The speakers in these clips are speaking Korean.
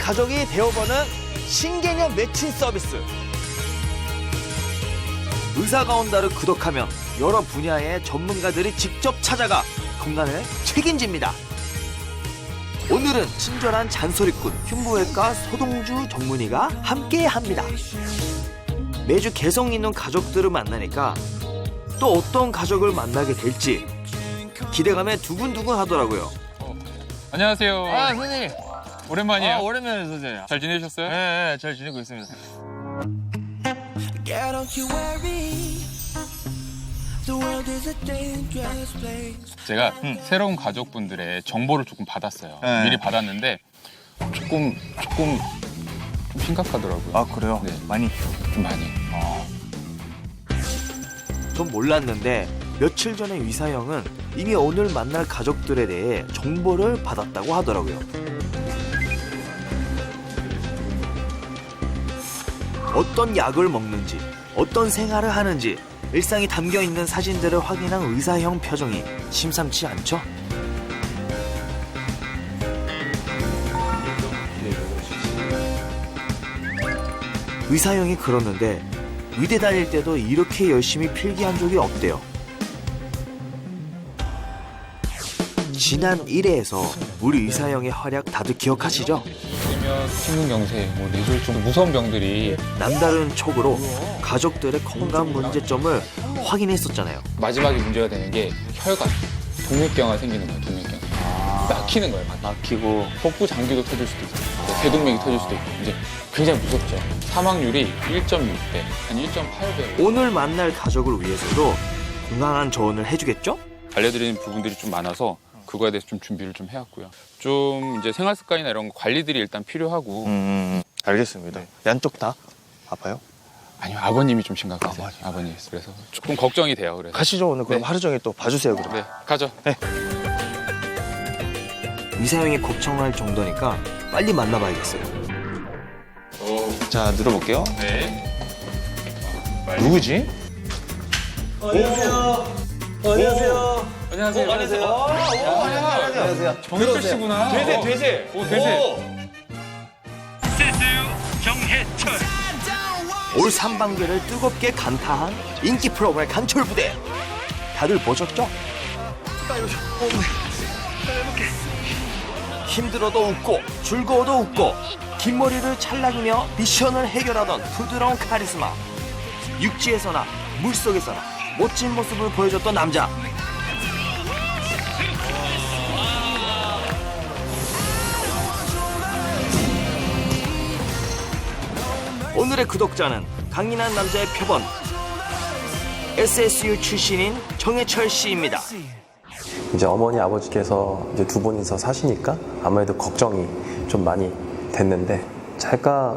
가족이 되어보는 신개념 매칭 서비스. 의사가 온다를 구독하면 여러 분야의 전문가들이 직접 찾아가 건강을 책임집니다. 오늘은 친절한 잔소리꾼 흉부외과 소동주 전문의가 함께합니다. 매주 개성 있는 가족들을 만나니까 또 어떤 가족을 만나게 될지 기대감에 두근두근 하더라고요. 안녕하세요. 아, 선생님. 오랜만이에요. 아, 오랜만에 선생님. 잘 지내셨어요? 네, 잘 지내고 있습니다. 제가 새로운 가족분들의 정보를 조금 받았어요. 네. 미리 받았는데 조금 좀 심각하더라고요. 아, 그래요? 네. 많이. 좀 많이. 전 몰랐는데 며칠 전에 위사형은 이미 오늘 만날 가족들에 대해 정보를 받았다고 하더라고요. 어떤 약을 먹는지, 어떤 생활을 하는지 일상이 담겨있는 사진들을 확인한 의사형 표정이 심상치 않죠? 의사형이 그러는데 의대 다닐 때도 이렇게 열심히 필기한 적이 없대요. 지난 1회에서 우리 의사형의 활약 다들 기억하시죠? 그러면 심근경색, 뭐 뇌졸중 무서운 병들이 남다른 촉으로 가족들의 건강 문제점을 확인했었잖아요. 마지막에 문제가 되는 게 혈관, 동맥경화 생기는 거예요. 동맥경. 막히는 거예요. 막히고 복부 장기도 터질 수도 있고 대동맥이 터질 수도 있고 이제 굉장히 무섭죠. 사망률이 1.6배, 한 1.8배. 오늘 만날 가족을 위해서도 건강한 조언을 해주겠죠? 알려드리는 부분들이 좀 많아서 그거에 대해서 좀 준비를 좀 해왔고요. 좀 이제 생활 습관이나 이런 관리들이 일단 필요하고. 알겠습니다. 양쪽 다 아파요? 아니요, 아버님이 좀 심각하세요. 아버님. 그래서 조금 걱정이 돼요. 그래서. 가시죠, 오늘. 그럼 네. 하루 종일 또 봐주세요, 그럼. 네, 가죠. 의사형이 걱정할 정도니까 빨리 만나봐야겠어요. 자, 눌러볼게요. 네. 누구지? 안녕하세요. 안녕하세요. 안녕하세요. 안녕하세요. 정혜철 씨구나. 되세. 오, 되세. 올 상반기를 뜨겁게 간파한 인기 프로그램 간철부대. 다들 보셨죠? 힘들어도 웃고 즐거워도 웃고 긴 머리를 찰랑이며 미션을 해결하던 부드러운 카리스마. 육지에서나 물속에서나 멋진 모습을 보여줬던 남자. 오늘의 구독자는 강인한 남자의 표본 SSU 출신인 정혜철 씨입니다. 이제 어머니 아버지께서 이제 두 분이서 사시니까 아무래도 걱정이 좀 많이 됐는데 제가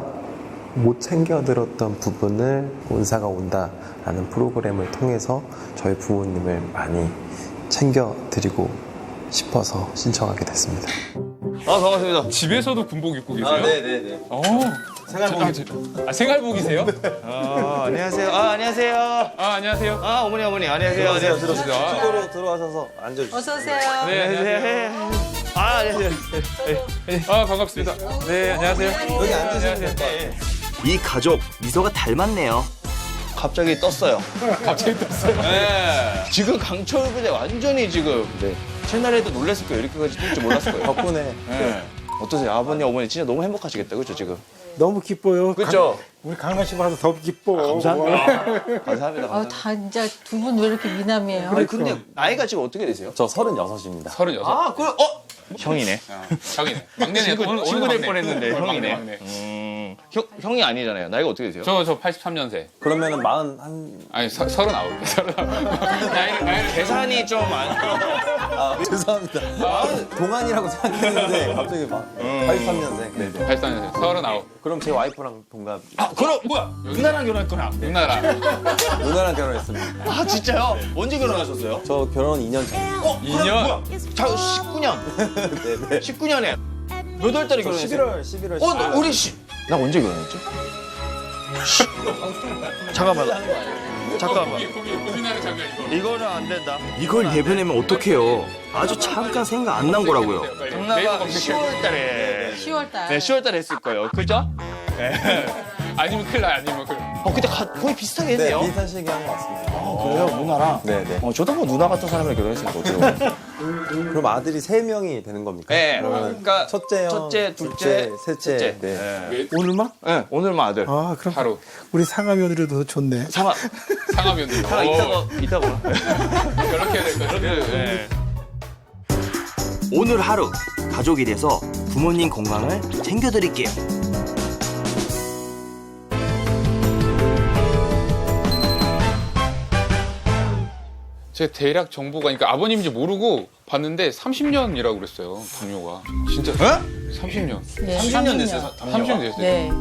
못 챙겨드렸던 부분을 의사가 온다라는 프로그램을 통해서 저희 부모님을 많이 챙겨드리고 싶어서 신청하게 됐습니다. 아, 반갑습니다. 집에서도 군복 입고 계세요? 네네네. 생활복이세요? 생활복이세요? 아, 안녕하세요. 아, 안녕하세요. 아, 안녕하세요. 아, 어머니, 안녕하세요. 안녕하세요. 이쪽으로 들어와셔서 앉아주세요. 어서 오세요. 네, 안녕하세요. 아, 안녕하세요. 아, 반갑습니다. 네, 안녕하세요. 여기 앉으시면 될 것 같아요. 이 가족 미소가 닮았네요. 갑자기 떴어요. 갑자기 떴어요. 네. 지금 강철부대 완전히 지금 채널에도 놀랐을 거예요. 이렇게까지 뜰 줄 몰랐을 거예요. 덕분에 네. 어떠세요? 아버님, 어머니 진짜 너무 행복하시겠다. 그렇죠, 지금? 너무 기뻐요. 그렇죠? 우리 강남 씨 봐서 더 기뻐. 감사합니다. 감사합니다. 아, 다 진짜 두 분 왜 이렇게 미남이에요? 아니, 근데 나이가 지금 어떻게 되세요? 저 36입니다. 36. 아, 형이네. 형이네. 막내네. 친구 될 막내. 뻔했는데 오늘 형이네. 막내. 형이 아니잖아요. 나이가 어떻게 되세요? 저 83년생. 그러면은 40한 아니, 39. 나이를 계산이 좀 안. 죄송합니다. 동안이라고 생각했는데 갑자기 막 83년생. 네. 83년생. 39. 그럼 제 와이프랑 동갑. 그럼 뭐야? 누나랑 결혼했구나. 누나라. 누나랑 결혼했습니다. 아, 진짜요? 언제 결혼하셨어요? 저 결혼 2년 차. 2년. 자, 19년. 네네. 19년에 몇 월 달에 결혼했어요? 11월. 우리 나 언제 결혼했지? 잠깐만. 잠깐만. 고민하는 장면 이거. 이거는 안 된다. 이걸 내보내면 어떡해요? 아주 잠깐 생각 안 난 거라고요. 장나가 10월 달에. 10월 달. 네, 10월 달에 했을 거예요. 그죠? 아니면 큰일 나요. 아니면 큰일 나요. 근데 거의 비슷하게 네, 했네요. 비슷한 시기 한 것 같습니다. 그래요? 누나랑? 네네. 저도 뭐 누나 같은 사람이랑 결혼했으니까 어떻게 그럼 아들이 3명이 되는 겁니까? 네. 그러면 그러니까 첫째 형, 첫째, 둘째, 셋째. 네. 네. 오늘만? 네, 오늘만 아들. 아, 그럼 하루. 우리 상하 며느리도 더 좋네. 상하면도. 하나 이따 보라. 이렇게 해야 될까? 네. 오늘 하루 가족이 돼서 부모님 건강을 챙겨드릴게요. 제 대략 정보가, 그러니까 아버님인지 모르고 봤는데 30년이라고 그랬어요, 당뇨가. 진짜. 30년. 네, 30년 됐어요. 30년 됐어요. 네.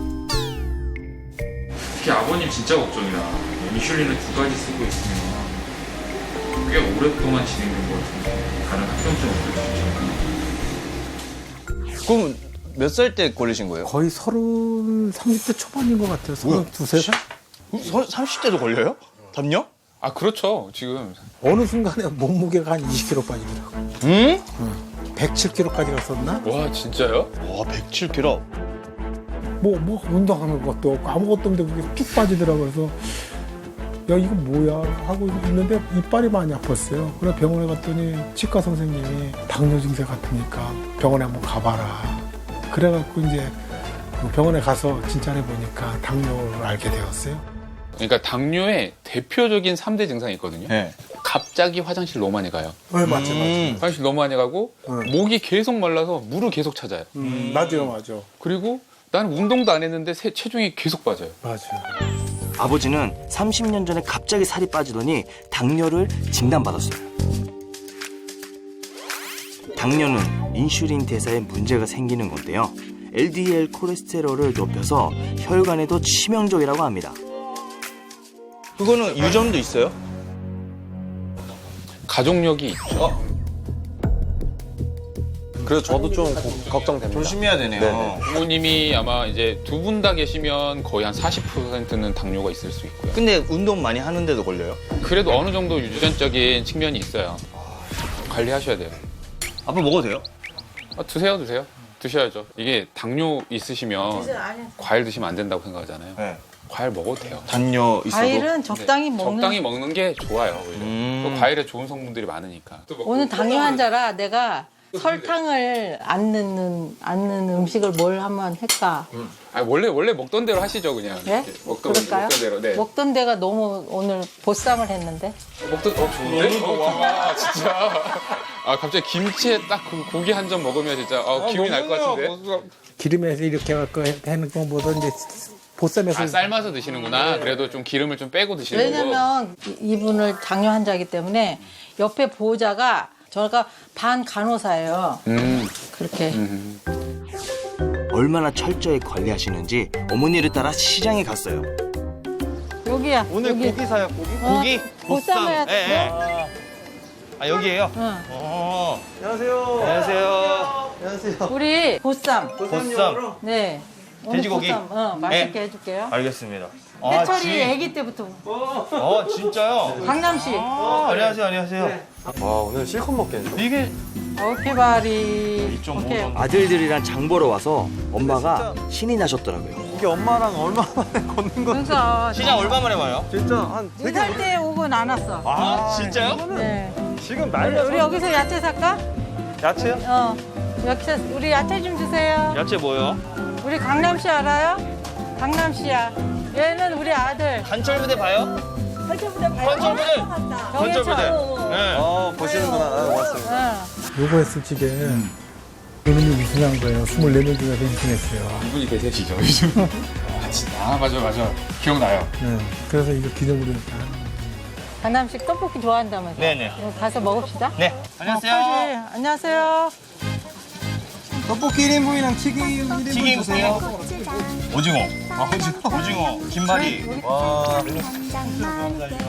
특히 아버님 진짜 걱정이다. 인슐린을 2가지 쓰고 있으면 꽤 오랫동안 진행된 것 같은데 다른 합병증 없을 수 그럼 몇 살 때 걸리신 거예요? 거의 30대 초반인 것 같아요. 32, 3살? 30대도 걸려요? 담요? 아, 그렇죠. 지금. 어느 순간에 몸무게가 한 20kg 빠지더라고. 응? 107kg까지 갔었나? 와, 진짜요? 와, 107kg. 뭐 운동하는 것도 없고 아무것도 없는데 그게 뚝 빠지더라고. 그래서 야, 이거 뭐야 하고 있는데 이빨이 많이 아팠어요. 그래서 병원에 갔더니 치과 선생님이 당뇨 증세 같으니까 병원에 한번 가봐라. 그래갖고 이제 그 병원에 가서 진찰해 보니까 당뇨를 알게 되었어요. 그러니까 당뇨의 대표적인 3대 증상이 있거든요. 네. 갑자기 화장실 너무 많이 가요. 네, 맞죠. 화장실 너무 많이 가고 목이 계속 말라서 물을 계속 찾아요. 맞아. 그리고 나는 운동도 안 했는데 체중이 계속 빠져요. 맞아. 아버지는 30년 전에 갑자기 살이 빠지더니 당뇨를 진단받았어요. 당뇨는 인슐린 대사에 문제가 생기는 건데요. LDL 콜레스테롤을 높여서 혈관에도 치명적이라고 합니다. 그거는 유전도 있어요? 가족력이 있죠. 그래서 저도 좀 걱정됩니다. 조심해야 되네요. 네네. 부모님이 아마 이제 두 분 다 계시면 거의 한 40%는 당뇨가 있을 수 있고요. 근데 운동 많이 하는데도 걸려요? 그래도 어느 정도 유전적인 측면이 있어요. 관리하셔야 돼요. 앞으로 먹어도 돼요? 드세요. 드셔야죠. 이게 당뇨 있으시면 과일 드시면 안 된다고 생각하잖아요. 네. 과일 먹어도 돼요. 담요 있어도? 과일은 적당히 먹는. 적당히 먹는 게 좋아요. 오히려. 또 과일에 좋은 성분들이 많으니까. 오늘 당뇨 환자라 내가 설탕을 안 넣는 음식을 뭘 하면 할까? 아, 원래 먹던 대로 하시죠, 그냥. 네? 먹던 그럴까요? 대로. 네. 먹던 데가 너무 오늘 보쌈을 했는데. 좋은데? 와, 진짜. 아, 갑자기 김치에 딱 그 고기 한 점 먹으면 진짜 기분이 날 것 같은데. 기름에서 이렇게 갖고 해는 것보다 이제 보쌈에서 아, 삶아서 드시는구나. 그래도 좀 기름을 좀 빼고 드시는 거고. 왜냐면 이분을 당뇨 환자이기 때문에 옆에 보호자가 저가 반 간호사예요. 그렇게. 얼마나 철저히 관리하시는지 어머니를 따라 시장에 갔어요. 여기야. 오늘 여기. 고기 사요, 고기? 어, 고기? 보쌈 해야 돼. 예, 예. 아, 여기에요? 응. 안녕하세요. 안녕하세요. 우리 보쌈. 보쌈. 네. 오늘 돼지고기? 보쌈, 맛있게 해줄게요. 알겠습니다. 해철이 아기 때부터. 진짜요? 강남시. 안녕하세요. 와, 오늘 실컷 먹겠는데? 이게 어깨발이. 2.5 오케이. 정도. 아들들이랑 장 보러 와서 엄마가 신이 나셨더라고요. 이게 엄마랑 얼마 만에 걷는 거 그러니까 시장 얼마 만에 와요? 진짜 한 되게 2살 때 오곤 안 왔어. 아, 진짜요? 네. 지금 우리 여기서 야채 살까? 야채요? 야채, 우리 야채 좀 주세요. 야채 뭐요? 우리 강남시 알아요? 강남시야. 얘는 우리 아들. 간철부대 봐요? 간철부대. 간철부대. 네. 보시는구나. 아, 고맙습니다. 요거 했을 적에 이름이 우승한 거예요. 24명 중에서 2승했어요. 이분이 대세시죠, 요즘. 아, 맞아. 기억나요. 네. 그래서 이거 기념으로 이렇게 하는 거예요. 강남식 떡볶이 좋아한다면서. 네네. 그럼 가서 먹읍시다. 네. 안녕하세요. 안녕하세요. 떡볶이 1인분이랑 튀김 1인분 튀김 주세요. 오징어. 오징어. 김말이. 와.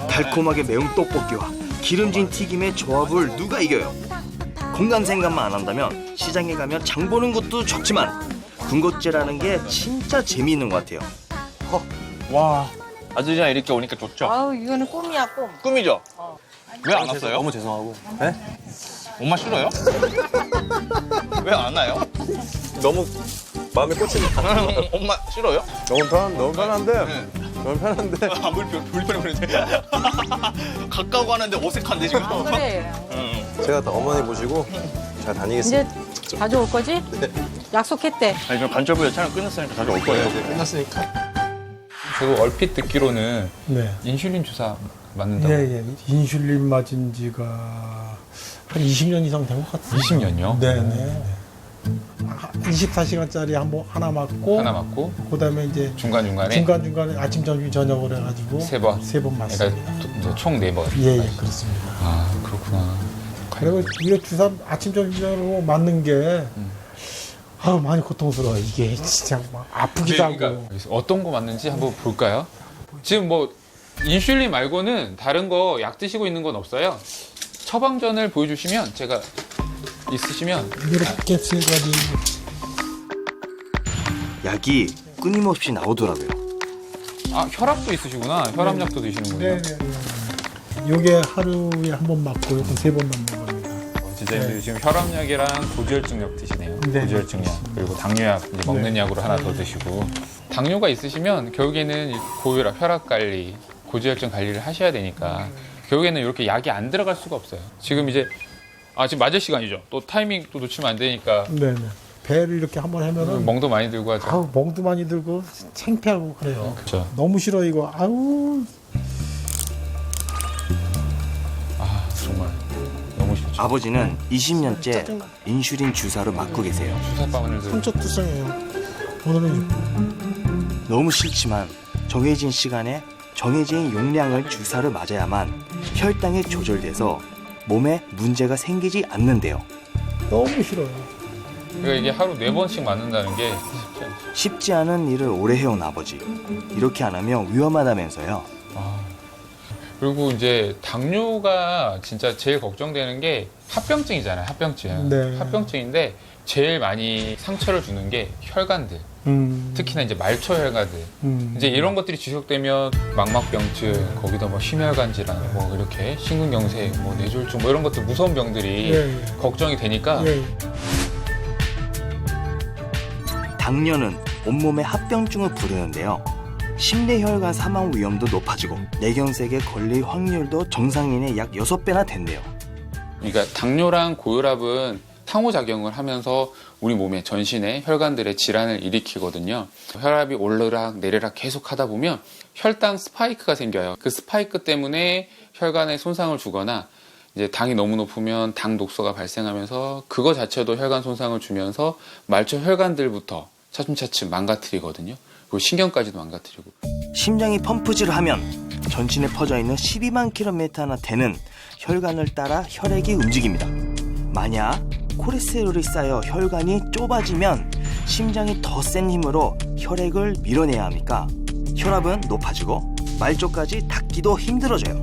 달콤하게 매운 떡볶이와 기름진 튀김의 조합을 누가 이겨요? 건강 생각만 안 한다면 시장에 가면 장 보는 것도 좋지만 군것질하는 게 진짜 재미있는 것 같아요. 와. 아들이랑 이렇게 오니까 좋죠? 아우 이거는 꿈이야 꿈. 꿈이죠? 왜 안 왔어요? 너무 죄송하고. 네? 엄마 싫어요? 왜 안 와요? 너무 마음에 꽂히니까. 엄마 싫어요? 너무 편한데. 너무 편한데. 아, 불편해 보이지? 가까워 가는데 어색한데 지금? 그래. 제가 다 어머니 모시고 잘 다니겠습니다. 이제 자주 올 거지? 약속했대. 아니 그럼 간첩부에 촬영 끝났으니까 자주 올 거예요. 이제 끝났으니까. 저도 얼핏 듣기로는 네. 인슐린 주사 맞는다고. 예. 인슐린 맞은 지가 한 20년 이상 된 것 같아요. 20년요? 네네. 24시간짜리 하나 맞고, 하나 맞고 그다음에 이제 중간중간에 중간중간에 아침, 점심, 저녁을 해가지고 세 번. 세 번 맞습니다. 그러니까 이제 총 4번. 예, 그렇습니다. 아, 그렇구나. 그리고 이거 주사 아침, 점심, 저녁으로 맞는 게 아우 많이 고통스러워. 이게 진짜 막 아프기도 하고. 그러니까 어떤 거 맞는지 한번 볼까요? 지금 뭐 인슐린 말고는 다른 거 약 드시고 있는 건 없어요. 처방전을 보여주시면 제가 있으시면 이렇게 세 가지. 약이 끊임없이 나오더라고요. 아 혈압도 있으시구나. 혈압약도 드시는군요. 네네. 요게 하루에 한 번 맞고 요건 세 번 맞는 겁니다. 진짜 힘들어요. 지금 혈압약이랑 고지혈증약 드시네요. 네. 고지혈증약 그리고 당뇨약 이제 먹는 약으로 하나 더 드시고 당뇨가 있으시면 결국에는 이 고혈압, 혈압 관리, 고지혈증 관리를 하셔야 되니까 결국에는 이렇게 약이 안 들어갈 수가 없어요. 지금 이제 지금 맞을 시간이죠. 또 타이밍 또 놓치면 안 되니까 네네. 배를 이렇게 한 번 하면은 멍도 많이 들고 하죠. 아우 멍도 많이 들고 창피하고 그래요. 그렇죠. 너무 싫어 이거. 아우 정말 너무 싫죠. 아버지는 20년째 인슐린 주사로 맞고 계세요. 주사바늘 들고 삼척투성이에요. 오늘은 너무 싫지만 정해진 시간에 정해진 용량을 주사를 맞아야만 혈당이 조절돼서 몸에 문제가 생기지 않는데요. 너무 싫어요. 그러니까 이게 하루 4번씩 맞는다는 게 쉽지 않죠. 쉽지 않은 일을 오래 해온 아버지. 이렇게 안 하면 위험하다면서요. 그리고 이제 당뇨가 진짜 제일 걱정되는 게 합병증이잖아요. 합병증. 네. 합병증인데 제일 많이 상처를 주는 게 혈관들. 특히나 이제 말초 혈관들. 이제 이런 것들이 지속되면 망막병증, 거기다 뭐 심혈관 질환, 뭐 이렇게 심근경색, 뭐 뇌졸중, 뭐 이런 것들 무서운 병들이 예. 걱정이 되니까 예. 당뇨는 온몸의 합병증을 부르는데요. 심내혈관 사망 위험도 높아지고 뇌경색에 걸릴 확률도 정상인의 약 6배나 된대요. 그러니까 당뇨랑 고혈압은 상호작용을 하면서 우리 몸의 전신의 혈관들의 질환을 일으키거든요. 혈압이 오르락 내리락 계속 하다 보면 혈당 스파이크가 생겨요. 그 스파이크 때문에 혈관에 손상을 주거나 이제 당이 너무 높으면 당 독소가 발생하면서 그거 자체도 혈관 손상을 주면서 말초 혈관들부터 차츰차츰 망가뜨리거든요. 그리고 신경까지도 망가뜨리고. 심장이 펌프질을 하면 전신에 퍼져 있는 12만 킬로미터나 되는 혈관을 따라 혈액이 움직입니다. 만약 콜레스테롤이 쌓여 혈관이 좁아지면 심장이 더 센 힘으로 혈액을 밀어내야 합니까? 혈압은 높아지고 말초까지 닿기도 힘들어져요.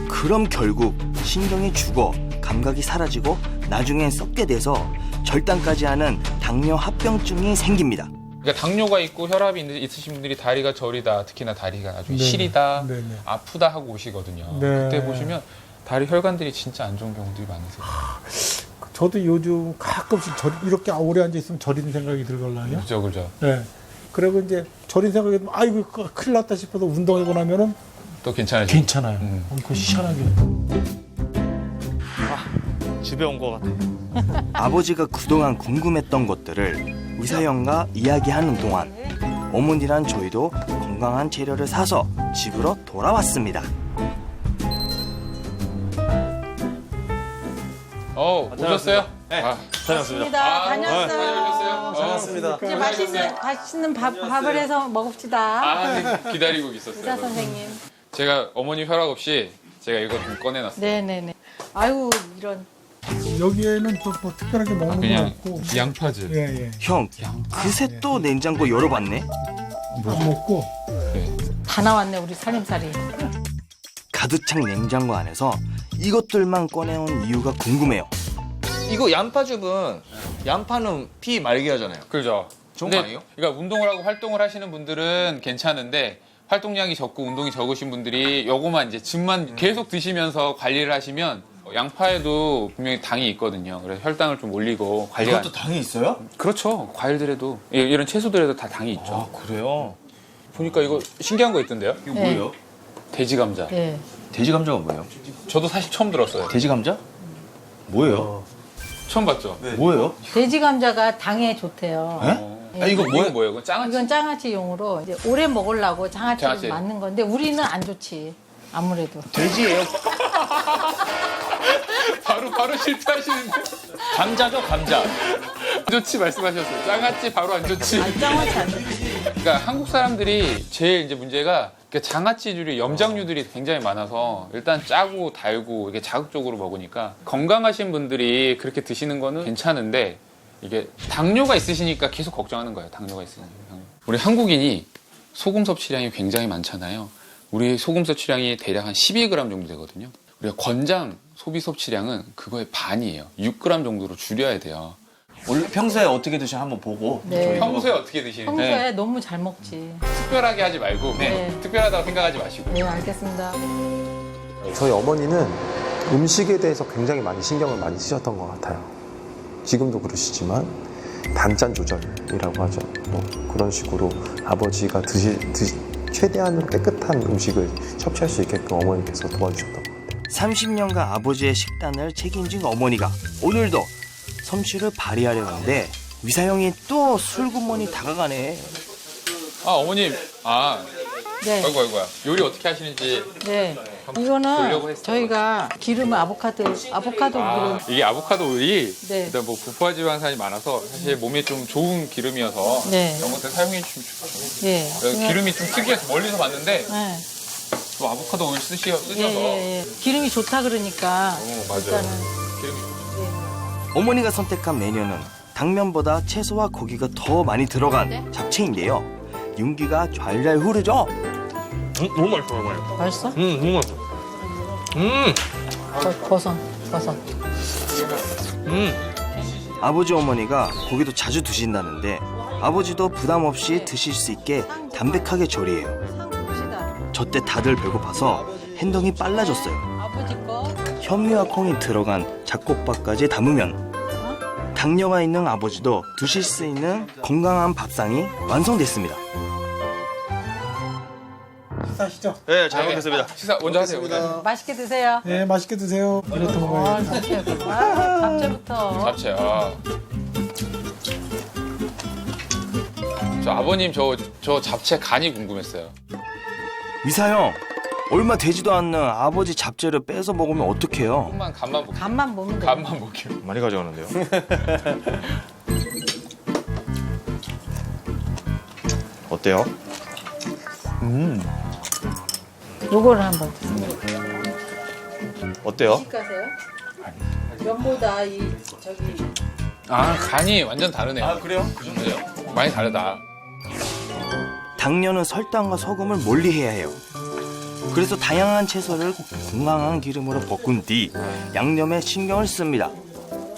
그럼 결국 신경이 죽어 감각이 사라지고 나중엔 썩게 돼서 절단까지 하는 당뇨 합병증이 생깁니다. 그러니까 당뇨가 있고 혈압이 있으신 분들이 다리가 저리다, 특히나 다리가 나중에 네. 시리다, 네. 아프다 하고 오시거든요. 네. 그때 보시면 다리 혈관들이 진짜 안 좋은 경우들이 많으세요. 저도 요즘 가끔씩 이렇게 오래 앉아 있으면 저리는 생각이 들걸라요. 그죠. 네. 그리고 이제 저린 생각이 들면 아이고 큰일 났다 싶어서 운동하고 나면은 또 괜찮아지죠. 괜찮아요. 그 희한하게. 집에 온 것 같아. 아버지가 그동안 궁금했던 것들을 의사형과 이야기하는 동안 어머니랑 저희도 건강한 재료를 사서 집으로 돌아왔습니다. 오셨어요? 네. 다녀왔습니다. 다녀왔어요. 다녀오셨어요? 이제 맛있는 밥을 해서 먹읍시다. 네, 기다리고 의사 있었어요. 선생님. 제가 어머니 혈압 없이 제가 이거 좀 꺼내놨어요. 네네네. 아유 이런. 여기에는 또 뭐 특별하게 먹는 건 그냥 없고. 양파즙. 예. 형, 그새 또 냉장고 열어봤네? 안 먹고. 다 나왔네 우리 살림살이. 가득 찬 냉장고 안에서 이것들만 꺼내온 이유가 궁금해요. 이거 양파즙은 양파는 피 말게 하잖아요. 그죠. 좋은 거 아니에요? 그러니까 운동을 하고 활동을 하시는 분들은 괜찮은데 활동량이 적고 운동이 적으신 분들이 요거만 이제 즙만 계속 드시면서 관리를 하시면 양파에도 분명히 당이 있거든요. 그래서 혈당을 좀 올리고 관리가 그것도 당이 있어요? 그렇죠. 과일들에도 이런 채소들에도 다 당이 있죠. 아, 그래요? 보니까 이거 신기한 거 있던데요? 이거 네. 뭐예요? 돼지 감자. 네. 돼지 감자가 뭐예요? 저도 사실 처음 들었어요. 돼지 감자? 뭐예요? 처음 봤죠? 뭐예요? 돼지 감자가 당에 좋대요. 아, 이거 이건 뭐예요? 이건 장아찌. 이건 장아찌용으로 이제 오래 먹으려고 장아찌를 장아찌. 맞는 건데 우리는 안 좋지. 아무래도. 돼지예요? 바로 실패하시는데. 감자죠, 감자. 안 좋지 말씀하셨어요. 장아찌 바로 안 좋지. 아, 장아찌 안 좋지. 그러니까 한국 사람들이 제일 이제 문제가 장아찌류리, 염장류들이 굉장히 많아서 일단 짜고 달고 이게 자극적으로 먹으니까 건강하신 분들이 그렇게 드시는 거는 괜찮은데 이게 당뇨가 있으시니까 계속 걱정하는 거예요. 당뇨가 있으니까. 우리 한국인이 소금 섭취량이 굉장히 많잖아요. 우리 소금 섭취량이 대략 한 12g 정도 되거든요. 우리가 권장 소비 섭취량은 그거의 반이에요. 6g 정도로 줄여야 돼요. 원래 평소에 어떻게 드시나 한번 보고. 네. 저희가. 평소에 어떻게 드시는지 평소에 너무 잘 먹지. 특별하게 하지 말고 네. 특별하다고 생각하지 마시고 네, 알겠습니다. 저희 어머니는 음식에 대해서 굉장히 많이 신경을 많이 쓰셨던 것 같아요. 지금도 그러시지만 단짠 조절이라고 하죠. 뭐 그런 식으로 아버지가 최대한으로 깨끗한 음식을 섭취할 수 있게끔 어머니께서 도와주셨던 것 같아요. 30년간 아버지의 식단을 책임진 어머니가 오늘도 솜씨를 발휘하려는데 위사형이 또 술구먼이 다가가네. 아 어머님 네. 아이고야 요리 어떻게 하시는지 네. 보려고 이거는 했어요. 저희가 기름은 아보카도 기름. 이게 아보카도 오일이 네. 일단 뭐 부화지방산이 많아서 사실 몸에 좀 좋은 기름이어서 네. 이런 것들 사용해 주시면 좋죠. 네. 그래서 기름이 좀 특이해서 멀리서 봤는데 네. 또 아보카도 오일 쓰셔서 예. 기름이 좋다 그러니까 맞아요. 일단은 기름이 어머니가 선택한 메뉴는 당면보다 채소와 고기가 더 많이 들어간 잡채인데요. 윤기가 좔좔 흐르죠. 너무 맛있어, 어머니. 맛있어? 너무 맛있어. 버섯. 아버지 어머니가 고기도 자주 드신다는데 아버지도 부담 없이 드실 수 있게 담백하게 조리해요. 저때 다들 배고파서 행동이 빨라졌어요. 아버지 거. 현미와 콩이 들어간 잡곡밥까지 담으면 당뇨가 있는 아버지도 드실 수 있는 건강한 밥상이 완성됐습니다. 식사하시죠? 네, 잘 먹겠습니다. 식사 먼저 하세요. 먼저. 맛있게 드세요. 네, 맛있게 드세요. 이렇게 먹어요. 잡채부터. 잡채. 저 아버님 저 잡채 간이 궁금했어요. 위사형, 얼마 되지도 않는 아버지 잡채를 뺏어 먹으면 어떡해요? 간만 볼게요. 간만 보면 돼. 간만 볼게요. 많이 가져가는데요. 어때요? 요거를 한번 드세요. 어때요? 가세요? 면보다 저기 간이 완전 다르네요. 그래요? 그죠? 많이 다르다. 당뇨는 설탕과 소금을 멀리해야 해요. 그래서 다양한 채소를 건강한 기름으로 볶은 뒤 양념에 신경을 씁니다.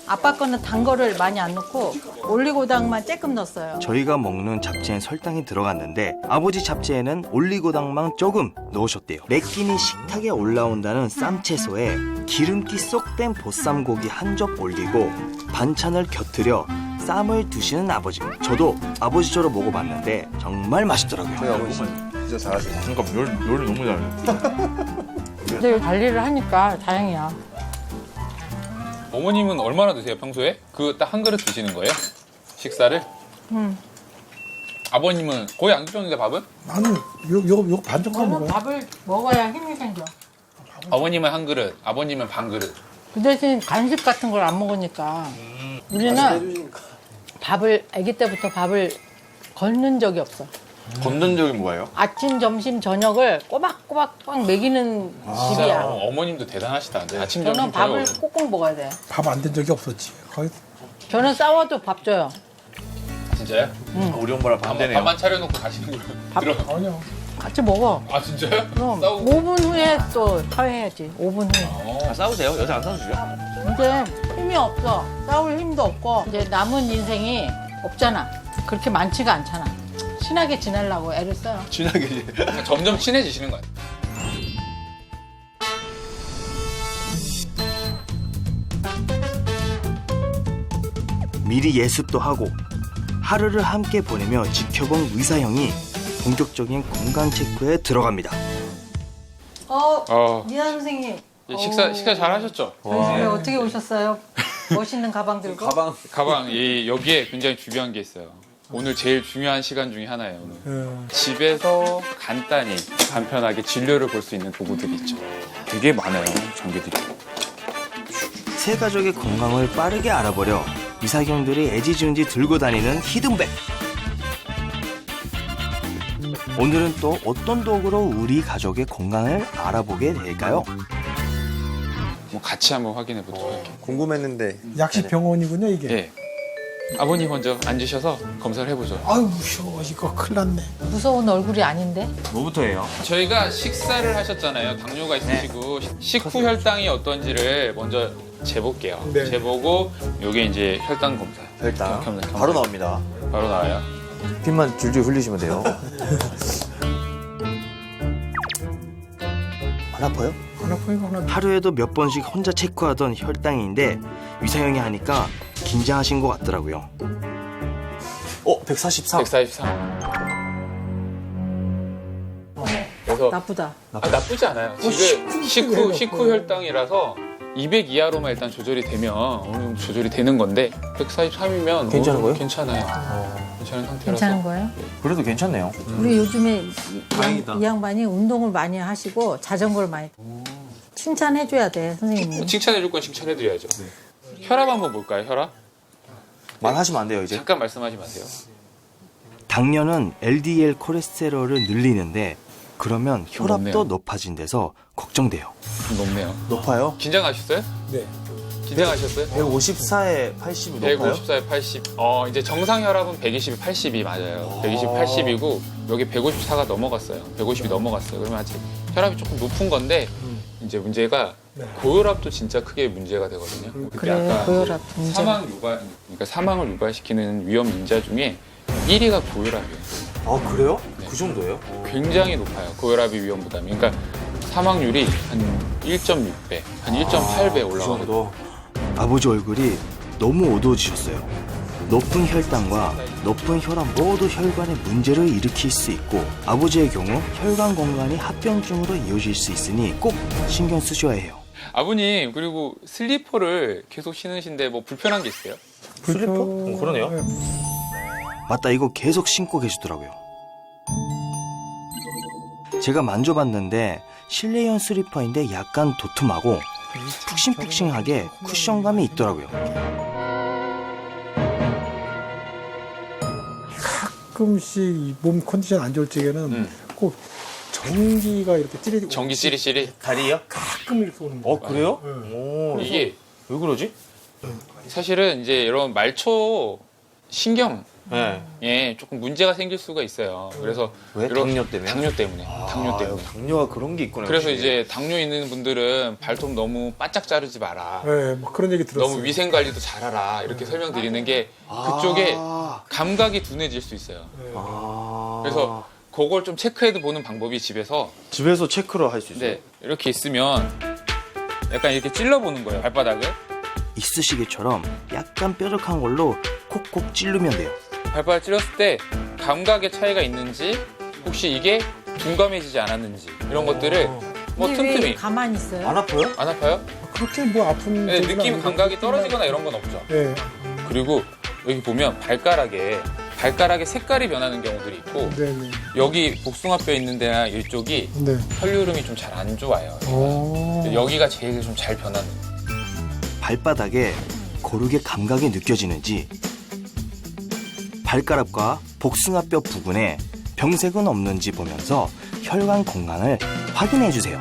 아빠 거는 단 거를 많이 안 넣고 올리고당만 조금 넣었어요. 저희가 먹는 잡채엔 설탕이 들어갔는데 아버지 잡채에는 올리고당만 조금 넣으셨대요. 매끼니 식탁에 올라온다는 쌈채소에 기름기 쏙 뺀 보쌈고기 한 접 올리고 반찬을 곁들여 쌈을 드시는 아버지. 저도 아버지처럼 먹어봤는데 정말 맛있더라고요. 저희 어머니 진짜 잘하세요. 그러니까 요리 너무 잘해. 근데 관리를 하니까 다행이야. 어머님은 얼마나 드세요 평소에? 그 딱 한 그릇 드시는 거예요? 식사를? 아버님은 거의 안 드셨는데 밥은? 나는 요 반 정도 저는 먹어요. 밥을 먹어야 힘이 생겨. 어머님은 한 그릇, 아버님은 반 그릇. 그 대신 간식 같은 걸 안 먹으니까 우리는 밥을 아기 때부터 밥을 걷는 적이 없어. 걷는 적이 뭐예요? 아침, 점심, 저녁을 꼬박꼬박 먹이는 집이야. 어머님도 대단하시다. 네. 아침 저는 점심 밥을 저녁. 꼭꼭 먹어야 돼. 밥 안 된 적이 없었지. 거의 저는 싸워도 밥 줘요. 진짜요? 우리 엄마랑 반대네요. 밥만 차려놓고 가시는 거예요. 들어. 아니요. 같이 먹어. 아 진짜요? 그럼 싸우고. 5분 후에 또 사회해야지. 5분 후에. 다 싸우세요? 여자 안 싸우시죠? 이제 힘이 없어. 싸울 힘도 없고 이제 남은 인생이 없잖아. 그렇게 많지가 않잖아. 친하게 지내려고 애를 써요. 진하게. 점점 친해지시는 것 같아요. 미리 예습도 하고 하루를 함께 보내며 지켜본 의사형이 본격적인 건강 체크에 들어갑니다. 미나 선생님. 식사 잘 하셨죠? 저희 집에 어떻게 오셨어요? 멋있는 가방 들고? 가방 여기에 굉장히 중요한 게 있어요. 오늘 제일 중요한 시간 중에 하나예요. 오늘. 집에서 간단히 간편하게 진료를 볼 수 있는 도구들이 있죠. 되게 많아요, 장비들이. 세 가족의 건강을 빠르게 알아보려 이사경들이 애지중지 들고 다니는 히든백. 오늘은 또 어떤 도구로 우리 가족의 건강을 알아보게 될까요? 뭐 같이 한번 확인해 보도록 할게요. 궁금했는데 약식 병원이군요 이게. 네. 아버님 먼저 앉으셔서 검사를 해보죠. 아유 무서워 이거 큰일 났네. 무서운 얼굴이 아닌데? 뭐부터 해요? 저희가 식사를 하셨잖아요. 당뇨가 있으시고 식후 혈당이 어떤지를 먼저 재볼게요. 네. 재보고 요게 이제 혈당 검사. 일단 바로 나옵니다. 바로 나와요. 피만 줄줄 흘리시면 돼요. 안 아파요? 하나 포이가 하나. 하루에도 몇 번씩 혼자 체크하던 혈당인데 위사형이 하니까 긴장하신 것 같더라고요. 143. 143. 그래서 나쁘다. 나쁘지 않아요. 지금 식후 혈당이라서 200 이하로만 일단 조절이 되면 어느 정도 조절이 되는 건데 143이면 괜찮은 거예요? 괜찮아요. 괜찮은 상태라서. 괜찮은 거예요? 그래도 괜찮네요. 우리 요즘에 다행이다. 이 양반이 운동을 많이 하시고 자전거를 많이 칭찬해줘야 돼 선생님이. 칭찬해줄 건 칭찬해드려야죠. 혈압 한번 볼까요? 혈압? 말하시면 안 돼요 이제. 잠깐 말씀하지 마세요. 당뇨는 LDL 콜레스테롤을 늘리는데 그러면 혈압도 높네요. 높아진대서 걱정돼요. 좀 높네요. 높아요? 긴장하셨어요? 네. 긴장하셨어요? 154에 80이 높아요? 154에 80. 이제 정상 혈압은 120에 80이 맞아요. 120, 80이고 여기 154가 넘어갔어요. 150이 넘어갔어요. 그러면 아직 혈압이 조금 높은 건데 이제 문제가 고혈압도 진짜 크게 문제가 되거든요. 근데 그래 아까 고혈압 문제. 그러니까 사망을 유발시키는 위험 인자 중에 1위가 고혈압이에요. 아 그래요? 네. 그 정도예요? 굉장히 높아요. 고혈압이 위험 부담이. 그러니까 사망률이 한 1.6배, 한 1.8배 그 올라가거든요. 정도. 아버지 얼굴이 너무 어두워지셨어요. 높은 혈당과 높은 혈압 모두 혈관에 문제를 일으킬 수 있고 아버지의 경우 혈관 건강이 합병증으로 이어질 수 있으니 꼭 신경 쓰셔야 해요. 아버님 그리고 슬리퍼를 계속 신으신데 뭐 불편한 게 있어요? 슬리퍼? 그러네요. 맞다, 이거 계속 신고 계시더라고요. 제가 만져봤는데 실내용 슬리퍼인데 약간 도톰하고 푹신푹신하게 쿠션감이 있더라고요. 가끔씩 몸 컨디션 안 좋을 적에는 꼭 전기가 이렇게 찌릿. 전기 찌릿찌릿. 다리요? 가끔 이렇게 오는 거. 그래요? 네. 오. 이게 왜 그러지? 사실은 이제 이런 말초 신경에 네. 조금 문제가 생길 수가 있어요. 그래서 왜? 이런- 당뇨 때문에? 당뇨 때문에. 당뇨 때문에. 당뇨가 그런 게 있구나. 그래서 역시. 이제 당뇨 있는 분들은 발톱 너무 바짝 자르지 마라. 네, 뭐 그런 얘기 들었어요. 너무 위생 관리도 잘하라. 이렇게 설명드리는 게 그쪽에 감각이 둔해질 수 있어요. 그래서 그걸 좀 체크해 보는 방법이 집에서 집에서 체크를 할 수 있어요. 네, 이렇게 있으면 약간 이렇게 찔러보는 거예요. 발바닥을. 이쑤시개처럼 약간 뾰족한 걸로 콕콕 찌르면 돼요. 발바닥 찔렀을 때 감각의 차이가 있는지 혹시 이게 둔감해지지 않았는지 이런 것들을 뭐 근데 왜 틈틈이 가만히 있어요? 안 아파요? 안 아파요? 그렇게 뭐 아픈. 네, 적은 느낌 아니고 감각이 조금만- 떨어지거나 이런 건 없죠. 네. 그리고 여기 보면 발가락의 색깔이 변하는 경우들이 있고 네, 네. 여기 복숭아뼈 있는 데나 이쪽이 네. 혈류름이 좀 잘 안 좋아요. 여기가 제일 좀 잘 변하는. 발바닥에 고르게 감각이 느껴지는지 발가락과 복숭아뼈 부근에 병색은 없는지 보면서 혈관 건강을 확인해 주세요.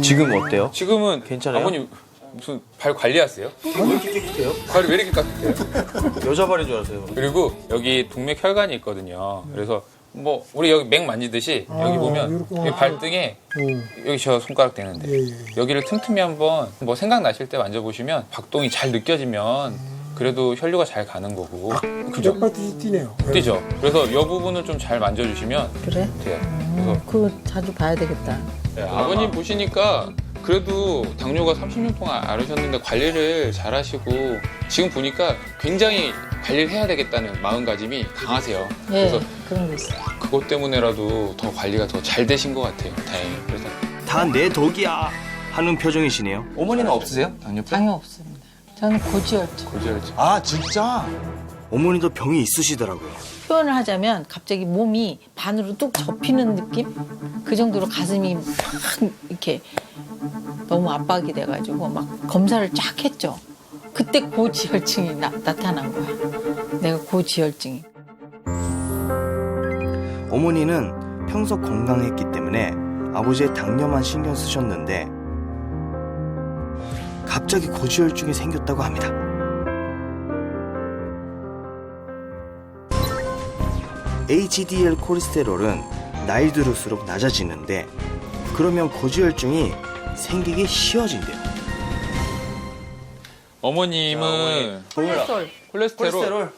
지금 어때요? 지금은 괜찮아요? 아버님 무슨 발 관리하세요? 왜 이렇게 깨끗해요? 발이 왜 이렇게 깨끗해요? 여자 발인 줄 알았어요. 그리고 여기 동맥 혈관이 있거든요. 그래서 뭐 우리 여기 맥 만지듯이 여기 보면 이렇게, 여기 발등에 여기 저 손가락 대는데 예, 예. 여기를 틈틈이 한번 뭐 생각나실 때 만져보시면 박동이 잘 느껴지면 그래도 혈류가 잘 가는 거고. 그죠? 몇바퀴 뛰네요. 뛰죠. 그래서 이 부분을 좀 잘 만져주시면 그래? 돼요. 그래서 그거 자주 봐야 되겠다. 네, 아버님 보시니까 그래도 당뇨가 30년 동안 앓으셨는데 관리를 잘 하시고 지금 보니까 굉장히 관리를 해야 되겠다는 마음가짐이 강하세요. 예, 그래서 그런 게 있어요. 그것 때문에라도 더 관리가 더 잘 되신 것 같아요. 다행히. 그래서 다 내 덕이야 하는 표정이시네요. 어머니는 없으세요? 당뇨병? 당뇨 없습니다. 저는 고지혈증. 고지혈증. 아, 진짜? 어머니도 병이 있으시더라고요. 표현을 하자면 갑자기 몸이 반으로 뚝 접히는 느낌? 그 정도로 가슴이 막 이렇게 너무 압박이 돼가지고 막 검사를 쫙 했죠. 그때 고지혈증이 나타난 거야. 내가 고지혈증이. 어머니는 평소 건강했기 때문에 아버지의 당뇨만 신경 쓰셨는데 갑자기 고지혈증이 생겼다고 합니다. HDL 콜레스테롤은 나이 들수록 낮아지는데 그러면 고지혈증이 생기기 쉬워진대요. 어머님은 콜레스테롤.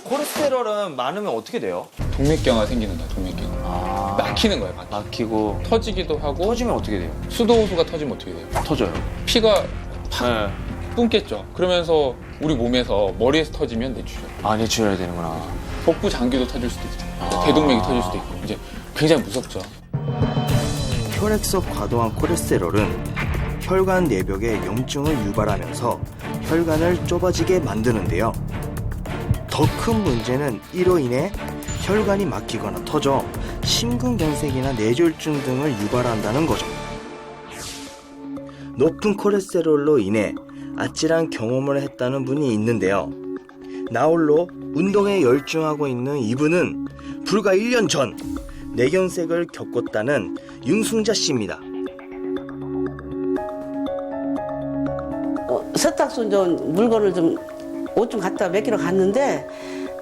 콜레스테롤은 많으면 어떻게 돼요? 동맥경화 생기는 거야, 동맥경화. 막히는 거예요, 막히고. 터지기도 하고 터지면 어떻게 돼요? 수도호수가 터지면 어떻게 돼요? 터져요. 피가 팍 네. 뿜겠죠. 그러면서 우리 몸에서 머리에서 터지면 뇌출혈. 아, 내출해야 되는구나. 복부 장기도 터질 수도 있고 대동맥이 터질 수도 있고 이제 굉장히 무섭죠. 혈액 속 과도한 콜레스테롤은 혈관 내벽에 염증을 유발하면서 혈관을 좁아지게 만드는데요. 더 큰 문제는 이로 인해 혈관이 막히거나 터져 심근경색이나 뇌졸중 등을 유발한다는 거죠. 높은 콜레스테롤로 인해 아찔한 경험을 했다는 분이 있는데요. 나홀로 운동에 열중하고 있는 이분은 불과 1년 전 뇌경색을 겪었다는 윤승자 씨입니다. 세탁소 좀 물건을 좀 옷 좀 갖다 맡기러 갔는데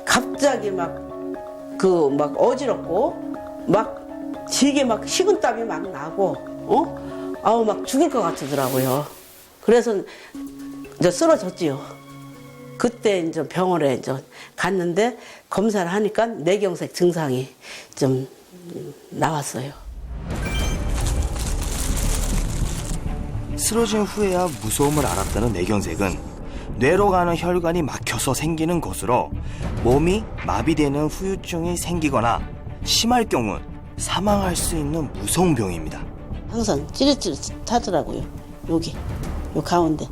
갑자기 막 어지럽고 막 지게 막 식은땀이 막 나고 아우 막 죽을 것 같더라고요. 그래서 이제 쓰러졌지요. 그때 이제 병원에 이제 갔는데 검사를 하니까 뇌경색 증상이 좀 나왔어요. 쓰러진 후에야 무서움을 알았다는 뇌경색은 뇌로 가는 혈관이 막혀서 생기는 것으로 몸이 마비되는 후유증이 생기거나 심할 경우 사망할 수 있는 무서운 병입니다. 항상 찌릿찌릿하더라고요. 여기 요 가운데.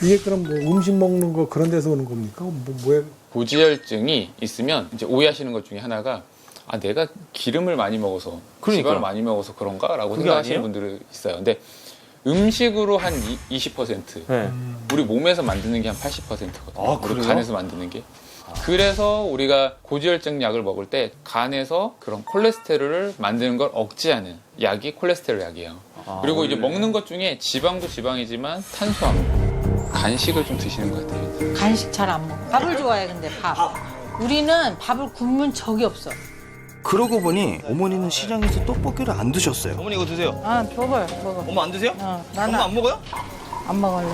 이게 그럼 뭐 음식 먹는 거 그런 데서 오는 겁니까? 뭐에 고지혈증이 있으면 이제 오해하시는 것 중에 하나가 아 내가 기름을 많이 먹어서 지방을 많이 먹어서 그런가라고 생각하시는 아니에요? 분들이 있어요. 근데 음식으로 한 20%, 네. 우리 몸에서 만드는 게 한 80%거든요. 아, 우리 그래요? 간에서 만드는 게. 그래서 우리가 고지혈증 약을 먹을 때 간에서 그런 콜레스테롤을 만드는 걸 억제하는 약이 콜레스테롤 약이에요. 그리고 이제 먹는 것 중에 지방도 지방이지만 탄수화물, 간식을 좀 드시는 것 같아요. 간식 잘 안 먹어. 밥을 좋아해 근데 밥. 우리는 밥을 굶은 적이 없어. 그러고 보니 어머니는 시장에서 떡볶이를 안 드셨어요. 어머니 이거 드세요. 아 먹어. 엄마 안 드세요? 나는 엄마 안 먹어요? 안 먹을래.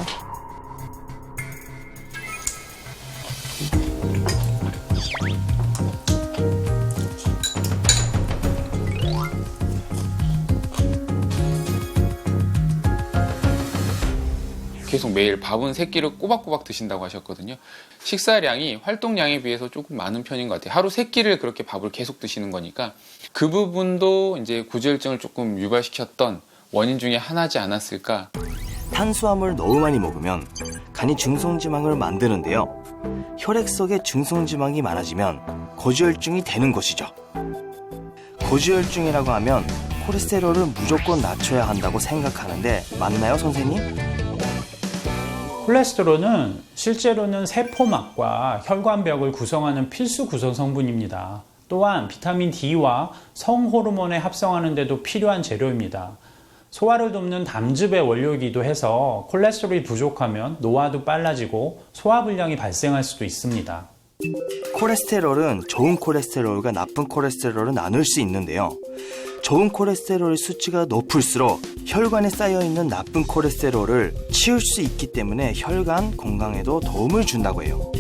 계속 매일 밥은 3끼를 꼬박꼬박 드신다고 하셨거든요. 식사량이 활동량에 비해서 조금 많은 편인 것 같아요. 하루 3끼를 그렇게 밥을 계속 드시는 거니까 그 부분도 이제 고지혈증을 조금 유발시켰던 원인 중에 하나지 않았을까. 탄수화물 너무 많이 먹으면 간이 중성지방을 만드는데요. 혈액 속에 중성지방이 많아지면 고지혈증이 되는 것이죠. 고지혈증이라고 하면 콜레스테롤을 무조건 낮춰야 한다고 생각하는데 맞나요, 선생님? 콜레스테롤은 실제로는 세포막과 혈관벽을 구성하는 필수 구성 성분입니다. 또한 비타민 D와 성호르몬에 합성하는 데도 필요한 재료입니다. 소화를 돕는 담즙의 원료이기도 해서 콜레스테롤이 부족하면 노화도 빨라지고 소화불량이 발생할 수도 있습니다. 콜레스테롤은 좋은 콜레스테롤과 나쁜 콜레스테롤을 나눌 수 있는데요. 좋은 콜레스테롤 수치가 높을수록 혈관에 쌓여있는 나쁜 콜레스테롤을 치울 수 있기 때문에 혈관 건강에도 도움을 준다고 해요.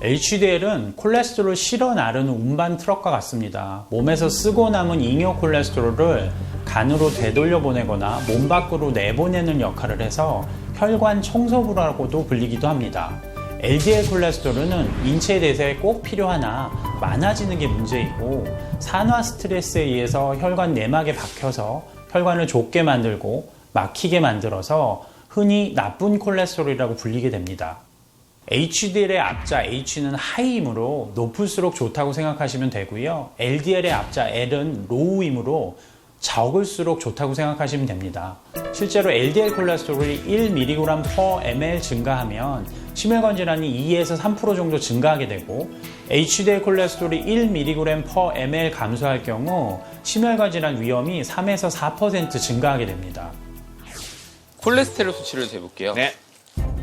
HDL은 콜레스테롤을 실어 나르는 운반 트럭과 같습니다. 몸에서 쓰고 남은 잉여 콜레스테롤을 간으로 되돌려 보내거나 몸 밖으로 내보내는 역할을 해서 혈관 청소부라고도 불리기도 합니다. LDL 콜레스테롤은 인체 대사에 꼭 필요하나 많아지는 게 문제이고 산화 스트레스에 의해서 혈관 내막에 박혀서 혈관을 좁게 만들고 막히게 만들어서 흔히 나쁜 콜레스테롤이라고 불리게 됩니다. HDL의 앞자 H는 하이이므로 높을수록 좋다고 생각하시면 되고요. LDL의 앞자 L은 로우이므로 적을수록 좋다고 생각하시면 됩니다. 실제로 LDL 콜레스테롤이 1mg/ml 증가하면 심혈관 질환이 2에서 3% 정도 증가하게 되고 HDL 콜레스테롤이 1mg/ml 감소할 경우 심혈관 질환 위험이 3에서 4% 증가하게 됩니다. 콜레스테롤 수치를 재볼게요. 네.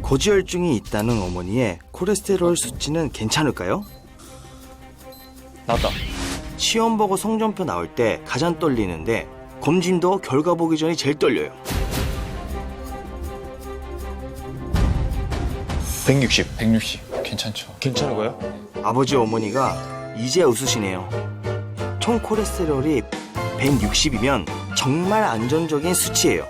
고지혈증이 있다는 어머니의 콜레스테롤 수치는 괜찮을까요? 나왔다. 시험 보고 성적표 나올 때 가장 떨리는데 검진도 결과 보기 전이 제일 떨려요. 160. 160. 괜찮죠. 괜찮은 거예요? 아버지 어머니가 이제 웃으시네요. 총 콜레스테롤이 160이면 정말 안전적인 수치예요.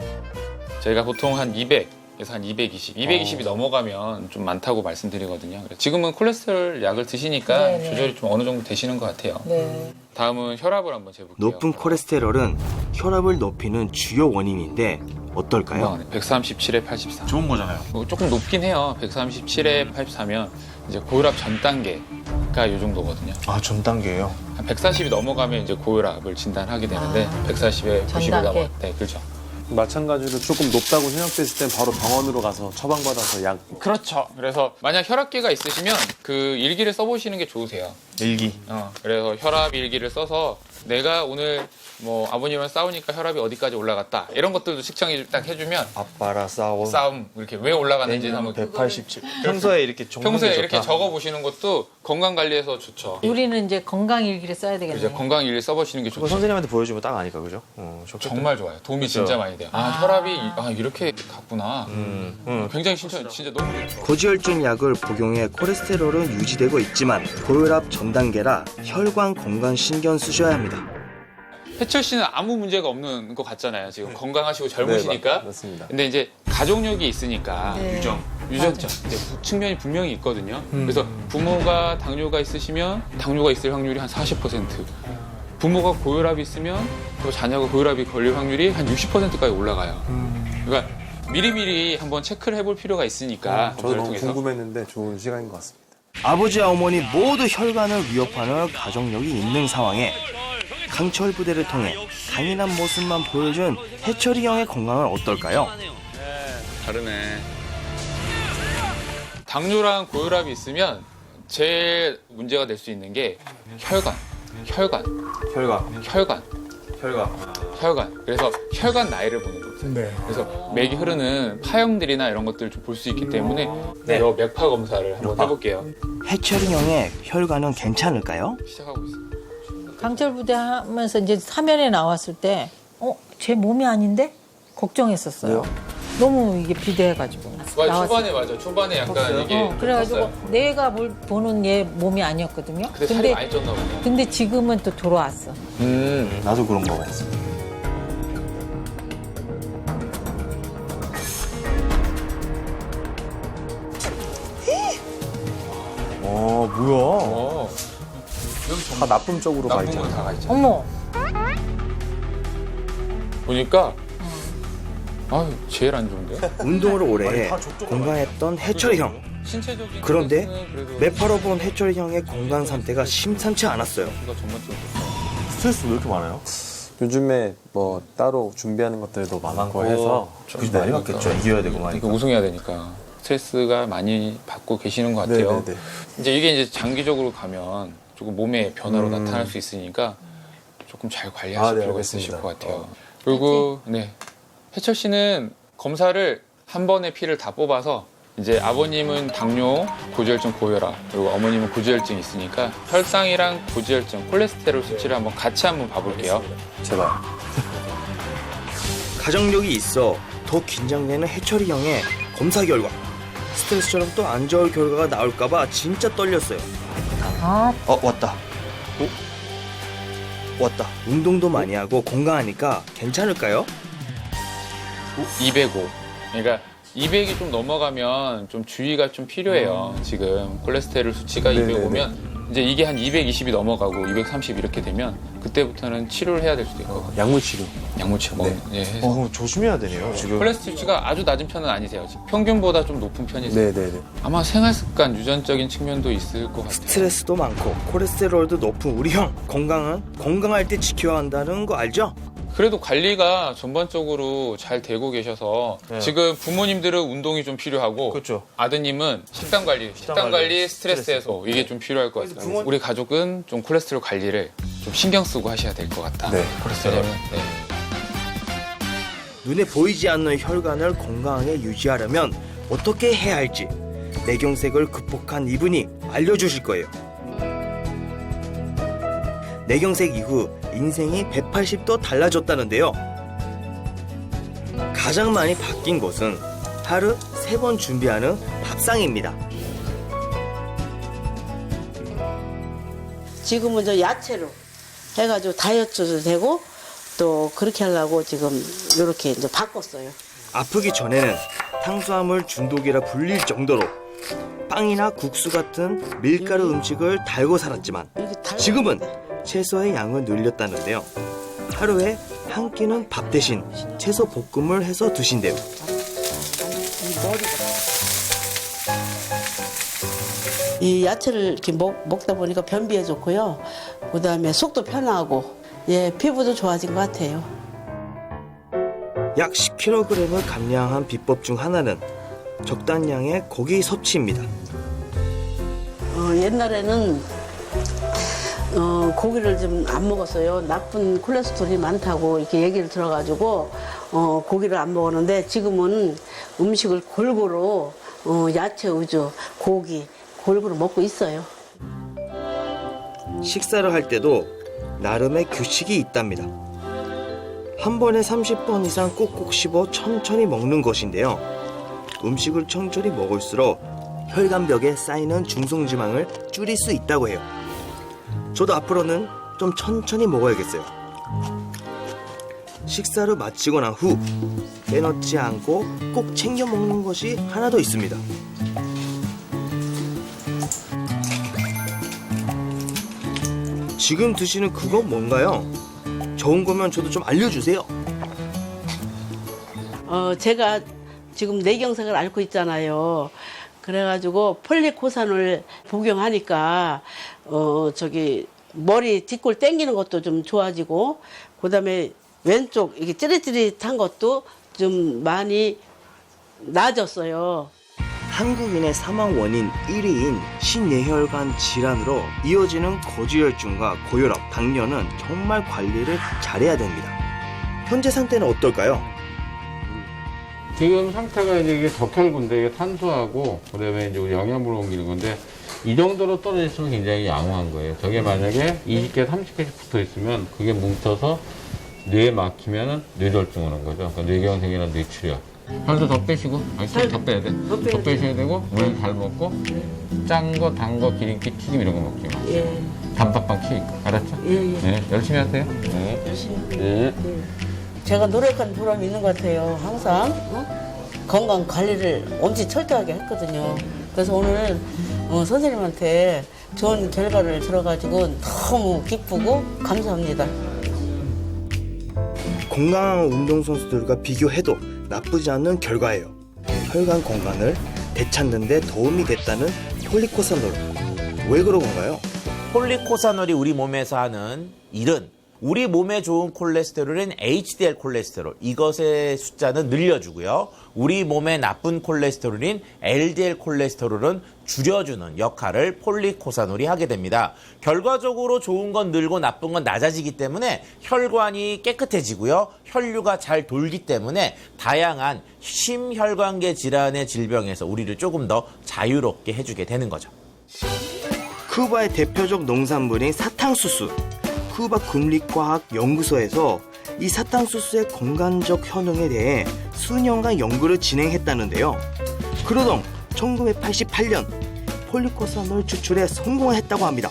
저희가 보통 한 200에서 한 220. 220이 넘어가면 좀 많다고 말씀드리거든요. 그래서 지금은 콜레스테롤 약을 드시니까 네네. 조절이 좀 어느 정도 되시는 것 같아요. 네. 다음은 혈압을 한번 재볼게요. 높은 콜레스테롤은 혈압을 높이는 주요 원인인데 어떨까요? 137에 84. 좋은 거잖아요. 조금 높긴 해요. 137에 84면 이제 고혈압 전 단계가 이 정도거든요. 아, 전 단계예요. 한 140이 넘어가면 이제 고혈압을 진단하게 되는데 140에 전 90이 단계. 넘어. 네, 그렇죠. 마찬가지로 조금 높다고 생각됐을 땐 바로 병원으로 가서 처방받아서 약. 그렇죠. 그래서 만약 혈압계가 있으시면 그 일기를 써보시는 게 좋으세요. 일기. 그래서 혈압 일기를 써서 내가 오늘 뭐 아버님이랑 싸우니까 혈압이 어디까지 올라갔다 이런 것들도 측정이 딱 해주면 아빠랑 싸움 이렇게 왜 올라갔는지 한번 187. 평소에 이렇게 적는 평소에 게 이렇게 좋다. 적어보시는 것도 건강 관리에서 좋죠. 우리는 이제 건강 일기를 써야 되겠네요. 이제 건강 일기 써보시는 게 그거 좋죠. 선생님한테 보여주면 딱 아니까, 그죠? 정말 좋아요. 도움이 그쵸. 진짜 많이 돼요. 혈압이 이렇게 갔구나. 굉장히 진짜 너무 좋죠. 고지혈증 약을 복용해 콜레스테롤은 유지되고 있지만 고혈압 전 단계라 혈관 건강 신경 쓰셔야 합니다. 해철 씨는 아무 문제가 없는 것 같잖아요. 지금 건강하시고 젊으시니까. 네, 맞습니다. 근데 이제 가족력이 있으니까 네. 유전자 측면이 분명히 있거든요. 그래서 부모가 당뇨가 있으시면 당뇨가 있을 확률이 한 40%. 부모가 고혈압이 있으면 또 자녀가 고혈압이 걸릴 확률이 한 60%까지 올라가요. 그러니까 미리미리 한번 체크를 해볼 필요가 있으니까 저도 검사를 너무 통해서. 궁금했는데 좋은 시간인 것 같습니다. 아버지와 어머니 모두 혈관을 위협하는 가족력이 있는 상황에 강철 부대를 통해 강인한 모습만 보여준 해철이 형의 건강은 어떨까요? 다르네. 당뇨랑 고혈압이 있으면 제일 문제가 될 수 있는 게 혈관. 그래서 혈관 나이를 보는 거예요. 네. 그래서 맥이 흐르는 파형들이나 이런 것들을 좀 볼 수 있기 때문에 이 맥파 검사를 한번 해볼게요. 해철이 형의 혈관은 괜찮을까요? 시작하고 있어요. 강철부대 하면서 이제 사면에 나왔을 때, 제 몸이 아닌데? 걱정했었어요. 너무 이게 비대해가지고. 초반에 약간 이게 그래가지고 떴어요. 내가 보는 얘 몸이 아니었거든요. 근데 살이 많이 쪘나 보네. 근데 지금은 또 돌아왔어. 나도 그런 거 같아. 뭐야? 다 나쁜 쪽으로 가 나쁜 건 있잖아요. 다 가 있잖아. 어머, 보니까 제일 안 좋은데? 운동을 오래 해 건강했던 해철이 형. 신체적인 그런데 스트레스는 그래도 매파로 본 해철이 형의 건강 상태가 심상치 않았어요. 수가 정말 좀 스트레스 왜 이렇게 많아요? 요즘에 뭐 따로 준비하는 것들도 많고 해서 그게 많이 받겠죠. 이겨야 되고 많이. 이거 우승해야 되니까 스트레스가 많이 받고 계시는 것 같아요. 네네네. 이제 이게 장기적으로 가면 조금 몸의 변화로 나타날 수 있으니까 조금 잘 관리하실 네, 필요가 알겠습니다. 있으실 것 같아요. 그리고 해철 씨는 검사를 한 번에 피를 다 뽑아서 이제 아버님은 당뇨, 고지혈증, 고혈압, 그리고 어머님은 고지혈증이 있으니까 혈당이랑 고지혈증, 콜레스테롤 수치를 같이 한번 봐볼게요. 제발. 가정력이 있어 더 긴장되는 해철이 형의 검사 결과. 스트레스처럼 또 안 좋을 결과가 나올까봐 진짜 떨렸어요. 왔다. 왔다. 운동도 많이 하고 건강하니까 괜찮을까요? 205. 그러니까 200이 좀 넘어가면 좀 주의가 좀 필요해요. 지금 콜레스테롤 수치가 네네네. 205면 이제 이게 한 220이 넘어가고 230 이렇게 되면 그때부터는 치료를 해야 될 수도 있거든요. 약물 치료. 약물 치료. 예, 해서. 조심해야 되네요, 지금. 콜레스테롤 수치가 아주 낮은 편은 아니세요. 지금 평균보다 좀 높은 편이세요. 네네네. 아마 생활습관 유전적인 측면도 있을 것 같아요. 스트레스도 많고 콜레스테롤도 높은 우리 형. 건강은 건강할 때 지켜야 한다는 거 알죠? 그래도 관리가 전반적으로 잘 되고 계셔서 지금 부모님들은 운동이 좀 필요하고 그렇죠. 아드님은 식단 관리, 스트레스 해소 이게 좀 필요할 것 같아요. 우리 가족은 좀 콜레스테롤 관리를 좀 신경 쓰고 하셔야 될 것 같다. 네. 콜레스테롤. 네. 눈에 보이지 않는 혈관을 건강하게 유지하려면 어떻게 해야 할지 뇌경색을 극복한 이분이 알려주실 거예요. 뇌경색 이후 인생이 180도 달라졌다는데요. 가장 많이 바뀐 것은 하루 3번 준비하는 밥상입니다. 지금은 저 야채로 해가지고 다이어트도 되고 또 그렇게 하려고 지금 이렇게 이제 바꿨어요. 아프기 전에는 탄수화물 중독이라 불릴 정도로 빵이나 국수 같은 밀가루 음식을 달고 살았지만 지금은 채소의 양을 늘렸다는데요. 하루에 한 끼는 밥 대신 채소 볶음을 해서 드신대요. 이 야채를 이렇게 먹다 보니까 변비에 좋고요. 그다음에 속도 편하고 피부도 좋아진 것 같아요. 약 10kg을 감량한 비법 중 하나는 적당량의 고기 섭취입니다. 옛날에는 고기를 좀 안 먹었어요. 나쁜 콜레스테롤이 많다고 이렇게 얘기를 들어가지고 고기를 안 먹었는데 지금은 음식을 골고루 야채 위주 고기 골고루 먹고 있어요. 식사를 할 때도 나름의 규칙이 있답니다. 한 번에 30번 이상 꼭꼭 씹어 천천히 먹는 것인데요. 음식을 천천히 먹을수록 혈관벽에 쌓이는 중성지방을 줄일 수 있다고 해요. 저도 앞으로는 좀 천천히 먹어야겠어요. 식사를 마치고 난 후 빼놓지 않고 꼭 챙겨 먹는 것이 하나 더 있습니다. 지금 드시는 그건 뭔가요? 좋은 거면 저도 좀 알려주세요. 제가 지금 뇌경색을 앓고 있잖아요. 그래가지고 폴리코산을 복용하니까 머리 뒷골 당기는 것도 좀 좋아지고 그다음에 왼쪽 이게 찌릿찌릿한 것도 좀 많이 나아졌어요. 한국인의 사망 원인 1위인 신뇌혈관 질환으로 이어지는 고지혈증과 고혈압, 당뇨는 정말 관리를 잘해야 됩니다. 현재 상태는 어떨까요? 지금 상태가 이게 적혈구인데 이게 탄수하고 그다음에 이제 우리 영양분을 옮기는 건데 이 정도로 떨어졌으면 굉장히 양호한 거예요. 저게 만약에 20개, 30개씩 붙어 있으면 그게 뭉쳐서 뇌에 막히면은 뇌졸중 오는 거죠. 그러니까 뇌경색이나 뇌출혈. 살도 더 빼시고, 더 빼야 돼. 더 빼셔야 되고, 물 잘 먹고, 짠 거, 단 거, 기름기, 튀김 이런 거 먹지 마. 예. 단팥빵 키우고, 알았죠? 네, 열심히 하세요. 네. 열심히. 제가 노력한 보람이 있는 것 같아요. 항상 건강 관리를 엄청 철저하게 했거든요. 그래서 오늘 선생님한테 좋은 결과를 들어가지고 너무 기쁘고 감사합니다. 건강한 운동선수들과 비교해도 나쁘지 않은 결과예요. 혈관 건강을 되찾는 데 도움이 됐다는 폴리코사놀. 왜 그런 건가요? 폴리코사놀이 우리 몸에서 하는 일은 우리 몸에 좋은 콜레스테롤인 HDL 콜레스테롤, 이것의 숫자는 늘려주고요. 우리 몸에 나쁜 콜레스테롤인 LDL 콜레스테롤은 줄여주는 역할을 폴리코사놀이 하게 됩니다. 결과적으로 좋은 건 늘고 나쁜 건 낮아지기 때문에 혈관이 깨끗해지고요. 혈류가 잘 돌기 때문에 다양한 심혈관계 질환의 질병에서 우리를 조금 더 자유롭게 해주게 되는 거죠. 쿠바의 대표적 농산물인 사탕수수. 쿠바 국립과학연구소에서 이 사탕수수의 건강적 효능에 대해 수년간 연구를 진행했다는데요. 그러던 1988년 폴리코사놀 추출에 성공했다고 합니다.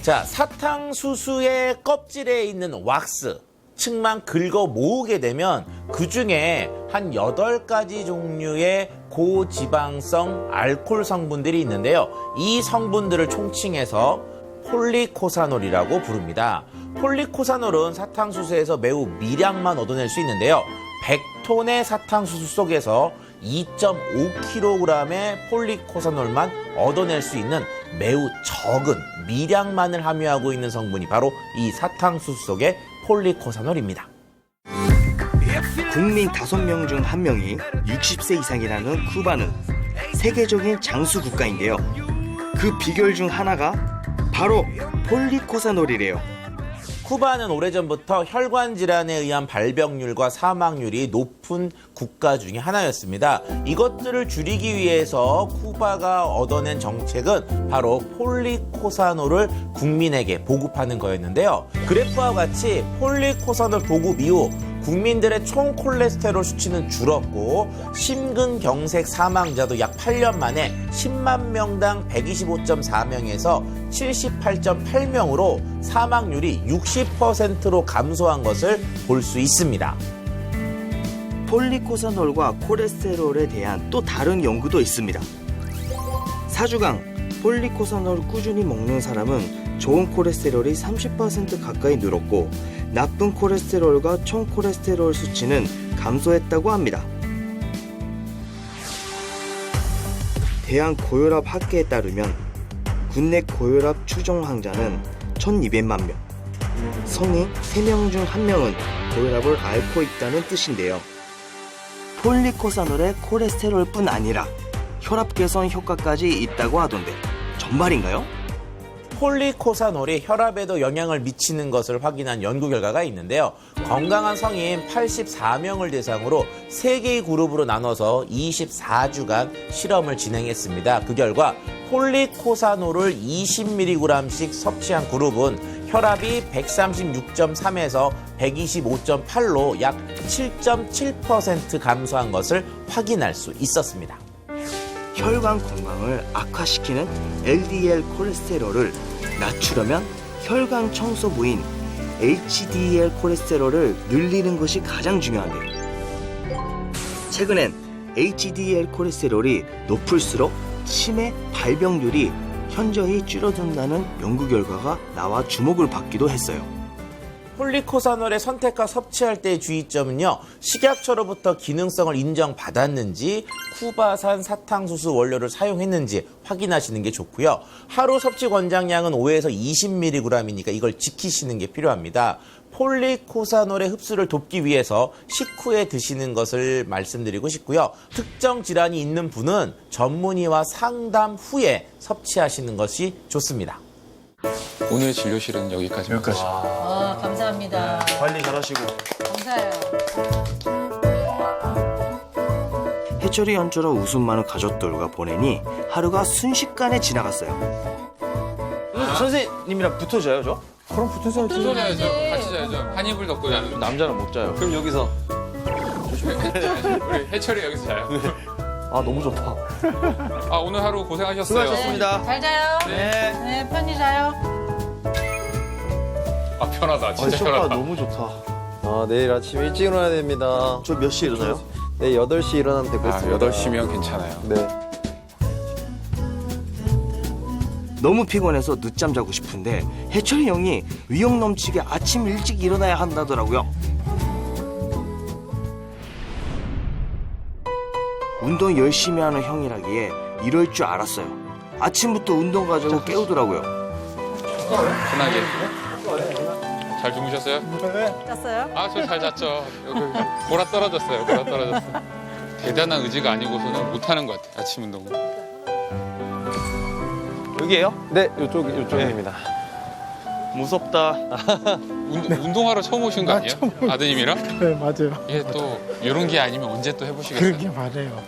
자, 사탕수수의 껍질에 있는 왁스 층만 긁어 모으게 되면 그중에 한 8가지 종류의 고지방성 알코올 성분들이 있는데요. 이 성분들을 총칭해서 폴리코사놀이라고 부릅니다. 폴리코사놀은 사탕수수에서 매우 미량만 얻어낼 수 있는데요. 100톤의 사탕수수 속에서 2.5kg의 폴리코사놀만 얻어낼 수 있는 매우 적은 미량만을 함유하고 있는 성분이 바로 이 사탕수수 속의 폴리코사놀입니다. 국민 5명 중 1명이 60세 이상이라는 쿠바는 세계적인 장수 국가인데요. 그 비결 중 하나가 바로 폴리코사놀이래요. 쿠바는 오래전부터 혈관 질환에 의한 발병률과 사망률이 높은 국가 중에 하나였습니다. 이것들을 줄이기 위해서 쿠바가 얻어낸 정책은 바로 폴리코사놀을 국민에게 보급하는 거였는데요. 그래프와 같이 폴리코사놀 보급 이후 국민들의 총 콜레스테롤 수치는 줄었고 심근경색 사망자도 약 8년 만에 10만 명당 125.4명에서 78.8명으로 사망률이 60%로 감소한 것을 볼 수 있습니다. 폴리코사놀과 콜레스테롤에 대한 또 다른 연구도 있습니다. 4주간 폴리코사놀을 꾸준히 먹는 사람은 좋은 콜레스테롤이 30% 가까이 늘었고 나쁜 콜레스테롤과 총 콜레스테롤 수치는 감소했다고 합니다. 대한고혈압 학회에 따르면 국내 고혈압 추정 환자는 1200만 명, 성인 3명 중 1명은 고혈압을 앓고 있다는 뜻인데요. 폴리코사놀의 콜레스테롤뿐 아니라 혈압 개선 효과까지 있다고 하던데 정말인가요? 폴리코사놀이 혈압에도 영향을 미치는 것을 확인한 연구 결과가 있는데요. 건강한 성인 84명을 대상으로 3개의 그룹으로 나눠서 24주간 실험을 진행했습니다. 그 결과 폴리코사놀을 20mg씩 섭취한 그룹은 혈압이 136.3에서 125.8로 약 7.7% 감소한 것을 확인할 수 있었습니다. 혈관 건강을 악화시키는 LDL 콜레스테롤을 낮추려면 혈관 청소 부인 HDL 콜레스테롤을 늘리는 것이 가장 중요한데요. 최근엔 HDL 콜레스테롤이 높을수록 치매 발병률이 현저히 줄어든다는 연구 결과가 나와 주목을 받기도 했어요. 폴리코사놀의 선택과 섭취할 때의 주의점은요. 식약처로부터 기능성을 인정받았는지 쿠바산 사탕수수 원료를 사용했는지 확인하시는 게 좋고요. 하루 섭취 권장량은 5에서 20mg이니까 이걸 지키시는 게 필요합니다. 폴리코사놀의 흡수를 돕기 위해서 식후에 드시는 것을 말씀드리고 싶고요. 특정 질환이 있는 분은 전문의와 상담 후에 섭취하시는 것이 좋습니다. 오늘 진료실은 여기까지입니다. 감사합니다. 관리 잘하시고. 감사해요. 해철이 연처럼 웃음만은 가족들과 보내니 하루가 순식간에 지나갔어요. 선생님이랑 붙어 자요, 저? 그럼 붙어서 붙어 자야죠. 같이 자야죠. 한 이불 덮고 자는. 남자는 못 자요. 그럼 여기서. 우리 해철이 여기서 자요. 아, 너무 좋다. 아, 오늘 하루 고생하셨어요. 수고하셨습니다. 잘 자요. 네, 편히 자요. 아, 편하다. 진짜 편하다. 너무 좋다. 아, 내일 아침 일찍 일어나야 됩니다. 저 몇 시에 일어나요? 내일 8시 일어나면 되겠습니다. 8시면 괜찮아요. 네. 너무 피곤해서 늦잠 자고 싶은데 해철이 형이 위험 넘치게 아침 일찍 일어나야 한다더라고요. 운동 열심히 하는 형이라기에 이럴 줄 알았어요. 아침부터 운동 가자고 깨우더라고요. 편하게. 잘 주무셨어요? 잤어요? 아, 저 잘 잤죠. 여기 보라 떨어졌어요. 보라 떨어졌어요. 대단한 의지가 아니고서는 못하는 것 같아요. 아침 운동은. 여기에요? 네, 요쪽입니다. 무섭다. 운동하러 처음 오신 거 아니에요? 아드님이랑? 네, 맞아요. 이게 또 이런 게 아니면 언제 또 해보시겠어요? 그런 게 많아요.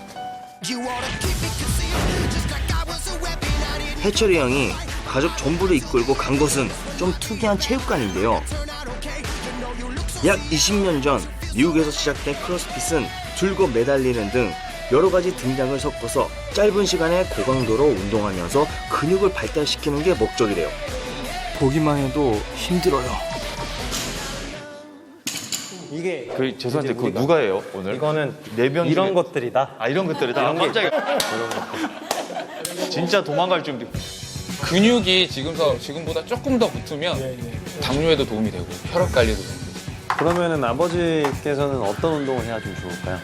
해철이 형이 가족 전부를 이끌고 간 곳은 좀 특이한 체육관인데요. 약 20년 전 미국에서 시작된 크로스핏은 들고 매달리는 등 여러 가지 등장을 섞어서 짧은 시간에 고강도로 운동하면서 근육을 발달시키는 게 목적이래요. 보기만 해도 힘들어요. 이게 죄송한데 그거 누가 해요 오늘? 이거는 네명 이런 것들이다. 아 이런 것들이다. 아, 깜짝이야. 진짜 도망갈 준비. 근육이 지금보다 조금 더 붙으면 당뇨에도 도움이 되고 혈압 관리도 도움이 되고. 그러면은 아버지께서는 어떤 운동을 해야 좀 좋을까요?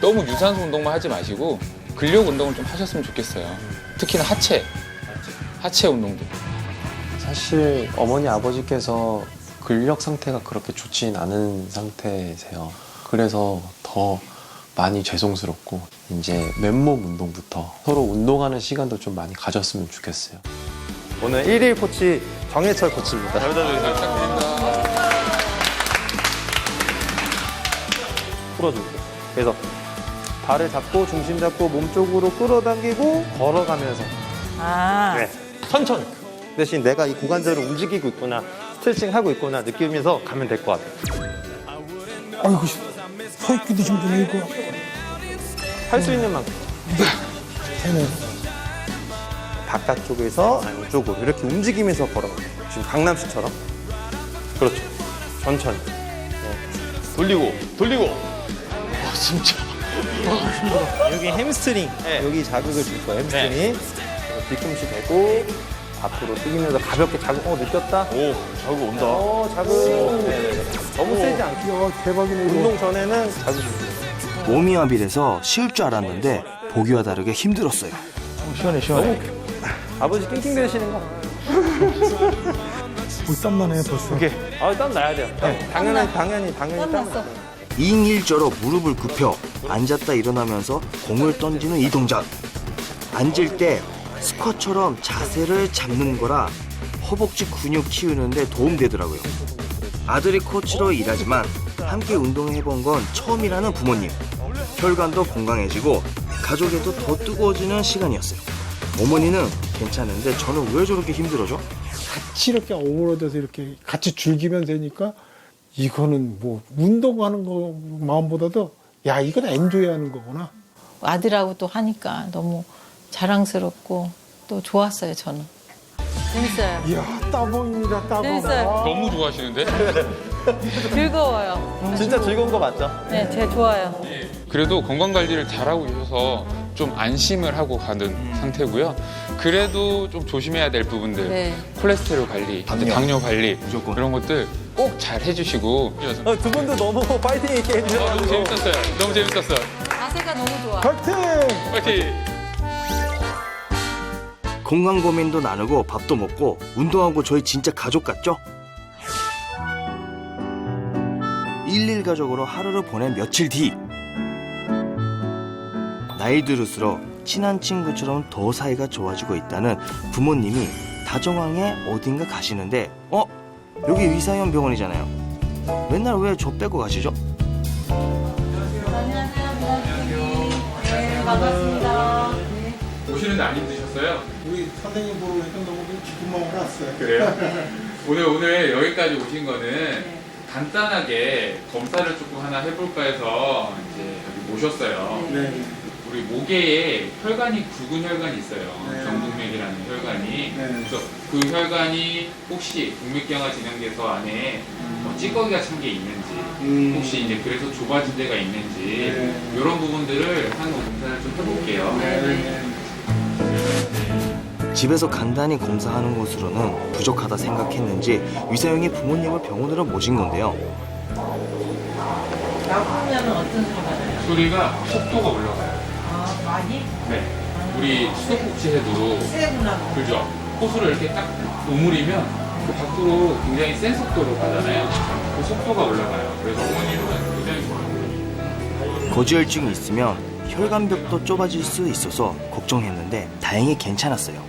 너무 유산소 운동만 하지 마시고 근력 운동을 좀 하셨으면 좋겠어요. 특히나 하체 운동도. 사실 어머니 아버지께서 근력 상태가 그렇게 좋진 않은 상태세요. 그래서 더 많이 죄송스럽고 이제 맨몸 운동부터 서로 운동하는 시간도 좀 많이 가졌으면 좋겠어요. 오늘 1일 코치 정해철 코치입니다. 잘 부탁드립니다. 풀어줍니다. 그래서 발을 잡고 중심 잡고 몸 쪽으로 끌어당기고 걸어가면서 네, 천천히. 대신 내가 이 고관절을 움직이고 있구나, 스트레칭하고 있구나 느끼면서 가면 될 것 같아요. 아이고, 서 있기도 힘드네, 이거. 할 수 있는 만큼. 되네. 바깥쪽에서 안쪽으로 이렇게 움직이면서 걸어가요. 지금 강남시처럼. 그렇죠. 천천히. 돌리고. 진짜. 여기 햄스트링. 여기 자극을 줄 거예요. 햄스트링. 뒤꿈치 대고 앞으로 숙이면서 가볍게 자극. 느꼈다. 오 자국 온다. 자극. 너무 세지 않게. 대박이네, 이거. 운동 전에는 자극 주세요. 몸이와빌해서 쉬울 줄 알았는데 보기와 다르게 힘들었어요. 시원해. 아버지 낑낑대시는 거. 땀나네, 벌써. 땀 나야 돼요. 당연히 땀 났어. 2인 1조로 무릎을 굽혀 앉았다 일어나면서 공을 던지는 이 동작. 앉을 때 스쿼트처럼 자세를 잡는 거라 허벅지 근육 키우는데 도움되더라고요. 아들이 코치로 일하지만 함께 운동을 해본 건 처음이라는 부모님. 혈관도 건강해지고 가족에도 더 뜨거워지는 시간이었어요. 어머니는 괜찮은데 저는 왜 저렇게 힘들어져? 같이 이렇게 어우러져서 이렇게 같이 즐기면서 하니까 이거는 뭐 운동하는 거 마음보다도 야, 이건 엔조이 하는 거구나. 아들하고 또 하니까 너무 자랑스럽고 또 좋았어요, 저는. 재밌어요. 이야, 따봉입니다, 따봉. 재밌어요. 너무 좋아하시는데? 즐거워요. 진짜 즐거운 거 맞죠? 네, 제가 좋아요. 그래도 건강 관리를 잘하고 계셔서 좀 안심을 하고 가는 상태고요. 그래도 좀 조심해야 될 부분들, 네. 콜레스테롤 관리, 당뇨 관리, 그런 것들 꼭 잘 해주시고. 두 분도 너무 파이팅 있게 해주셔서 너무 재밌었어요. 너무 재밌었어요. 자세가 너무 좋아. 파이팅! 파이팅! 건강 고민도 나누고 밥도 먹고 운동하고 저희 진짜 가족 같죠? 일일 가족으로 하루를 보낸 며칠 뒤 나이 들을수록 친한 친구처럼 더 사이가 좋아지고 있다는 부모님이 다정항에 어딘가 가시는데 여기 위사연 병원이잖아요. 맨날 왜 저 빼고 가시죠? 네, 반갑습니다. 오시는데 안 힘드셨어요? 우리 선생님 보러 오니까 너무 기쁜 마음으로 왔어요. 그래요? 오늘 여기까지 오신 거는 간단하게 검사를 조금 하나 해볼까 해서 이제 여기 모셨어요. 네. 우리 목에에 혈관이 굵은 혈관이 있어요. 네. 경동맥이라는 혈관이. 네. 그래서 그 혈관이 혹시 동맥경화 진행돼서 안에 뭐 찌꺼기가 찬 게 있는지, 혹시 이제 그래서 좁아진 데가 있는지 이런 부분들을 한 검사를 좀 해볼게요. 집에서 간단히 검사하는 것으로는 부족하다 생각했는지 위사연이 부모님을 병원으로 모신 건데요. 나쁘면은 어떤 소리가 나요? 소리가 속도가 올라가요. 아, 많이? 네. 우리 수도꼭지 해도 세구나. 그죠? 호수를 이렇게 딱 오므리면 밖으로 굉장히 센 속도로 가잖아요. 그 속도가 올라가요. 그래서 어머님은 굉장히 좋아요. 고지혈증이 있으면 혈관벽도 좁아질 수 있어서 걱정했는데 다행히 괜찮았어요.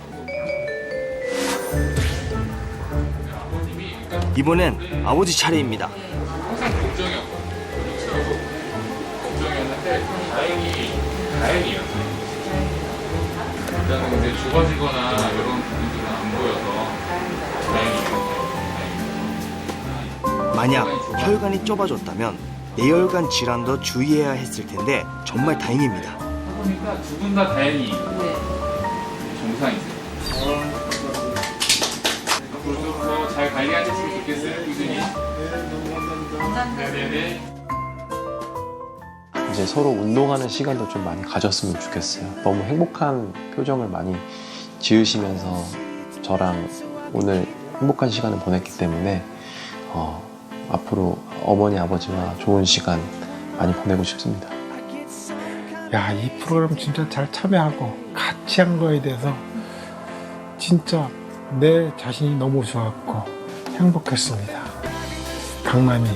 이번엔 아버지 차례입니다. 항상 걱정이었거든요. 걱정이었는데 다행이에요. 일단은 근데 좁아지거나 이런 부분들은 안 보여서 다행이에요. 만약 혈관이 좁아졌다면 뇌혈관 질환도 주의해야 했을 텐데 정말 다행입니다. 보니까 두 분 다 다행히 정상이세요. 앞으로도 더 잘 관리하셨으면 좋겠어요, 꾸준히. 네네네. 이제 서로 운동하는 시간도 좀 많이 가졌으면 좋겠어요. 너무 행복한 표정을 많이 지으시면서 저랑 오늘 행복한 시간을 보냈기 때문에 앞으로 어머니 아버지와 좋은 시간 많이 보내고 싶습니다. 야, 이 프로그램 진짜 잘 참여하고 같이 한 거에 대해서 진짜 내 자신이 너무 좋았고 행복했습니다. 강남이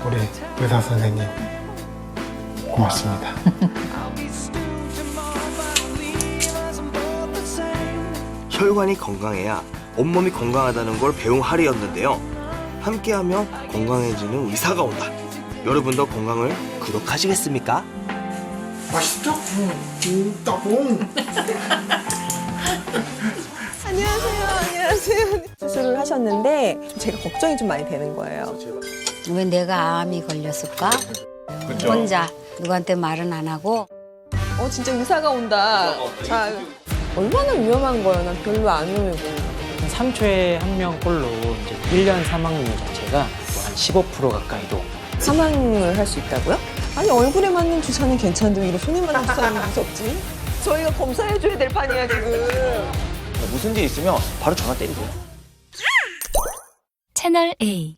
우리 의사 선생님 고맙습니다. 혈관이 건강해야 온몸이 건강하다는 걸 배운 하루였는데요. 함께하면 건강해지는 의사가 온다. 여러분도 건강을 구독하시겠습니까? 맛있죠? 따봉. 안녕하세요. 수술을 하셨는데 제가 걱정이 좀 많이 되는 거예요. 왜 내가 암이 걸렸을까? 혼자 누구한테 말은 안 하고. 진짜 의사가 온다. 자, 얼마나 위험한 거예요? 난 별로 안 위험해 보여. 3초에 한 명꼴로 이제 1년 사망률 자체가 한 15% 가까이도 사망을 할 수 있다고요? 아니, 얼굴에 맞는 주사는 괜찮은데 왜 이거 손에 맞는 주사는 무섭지? 저희가 검사해줘야 될 판이야, 지금. 무슨 일 있으면 바로 전화 때리세요. 채널 A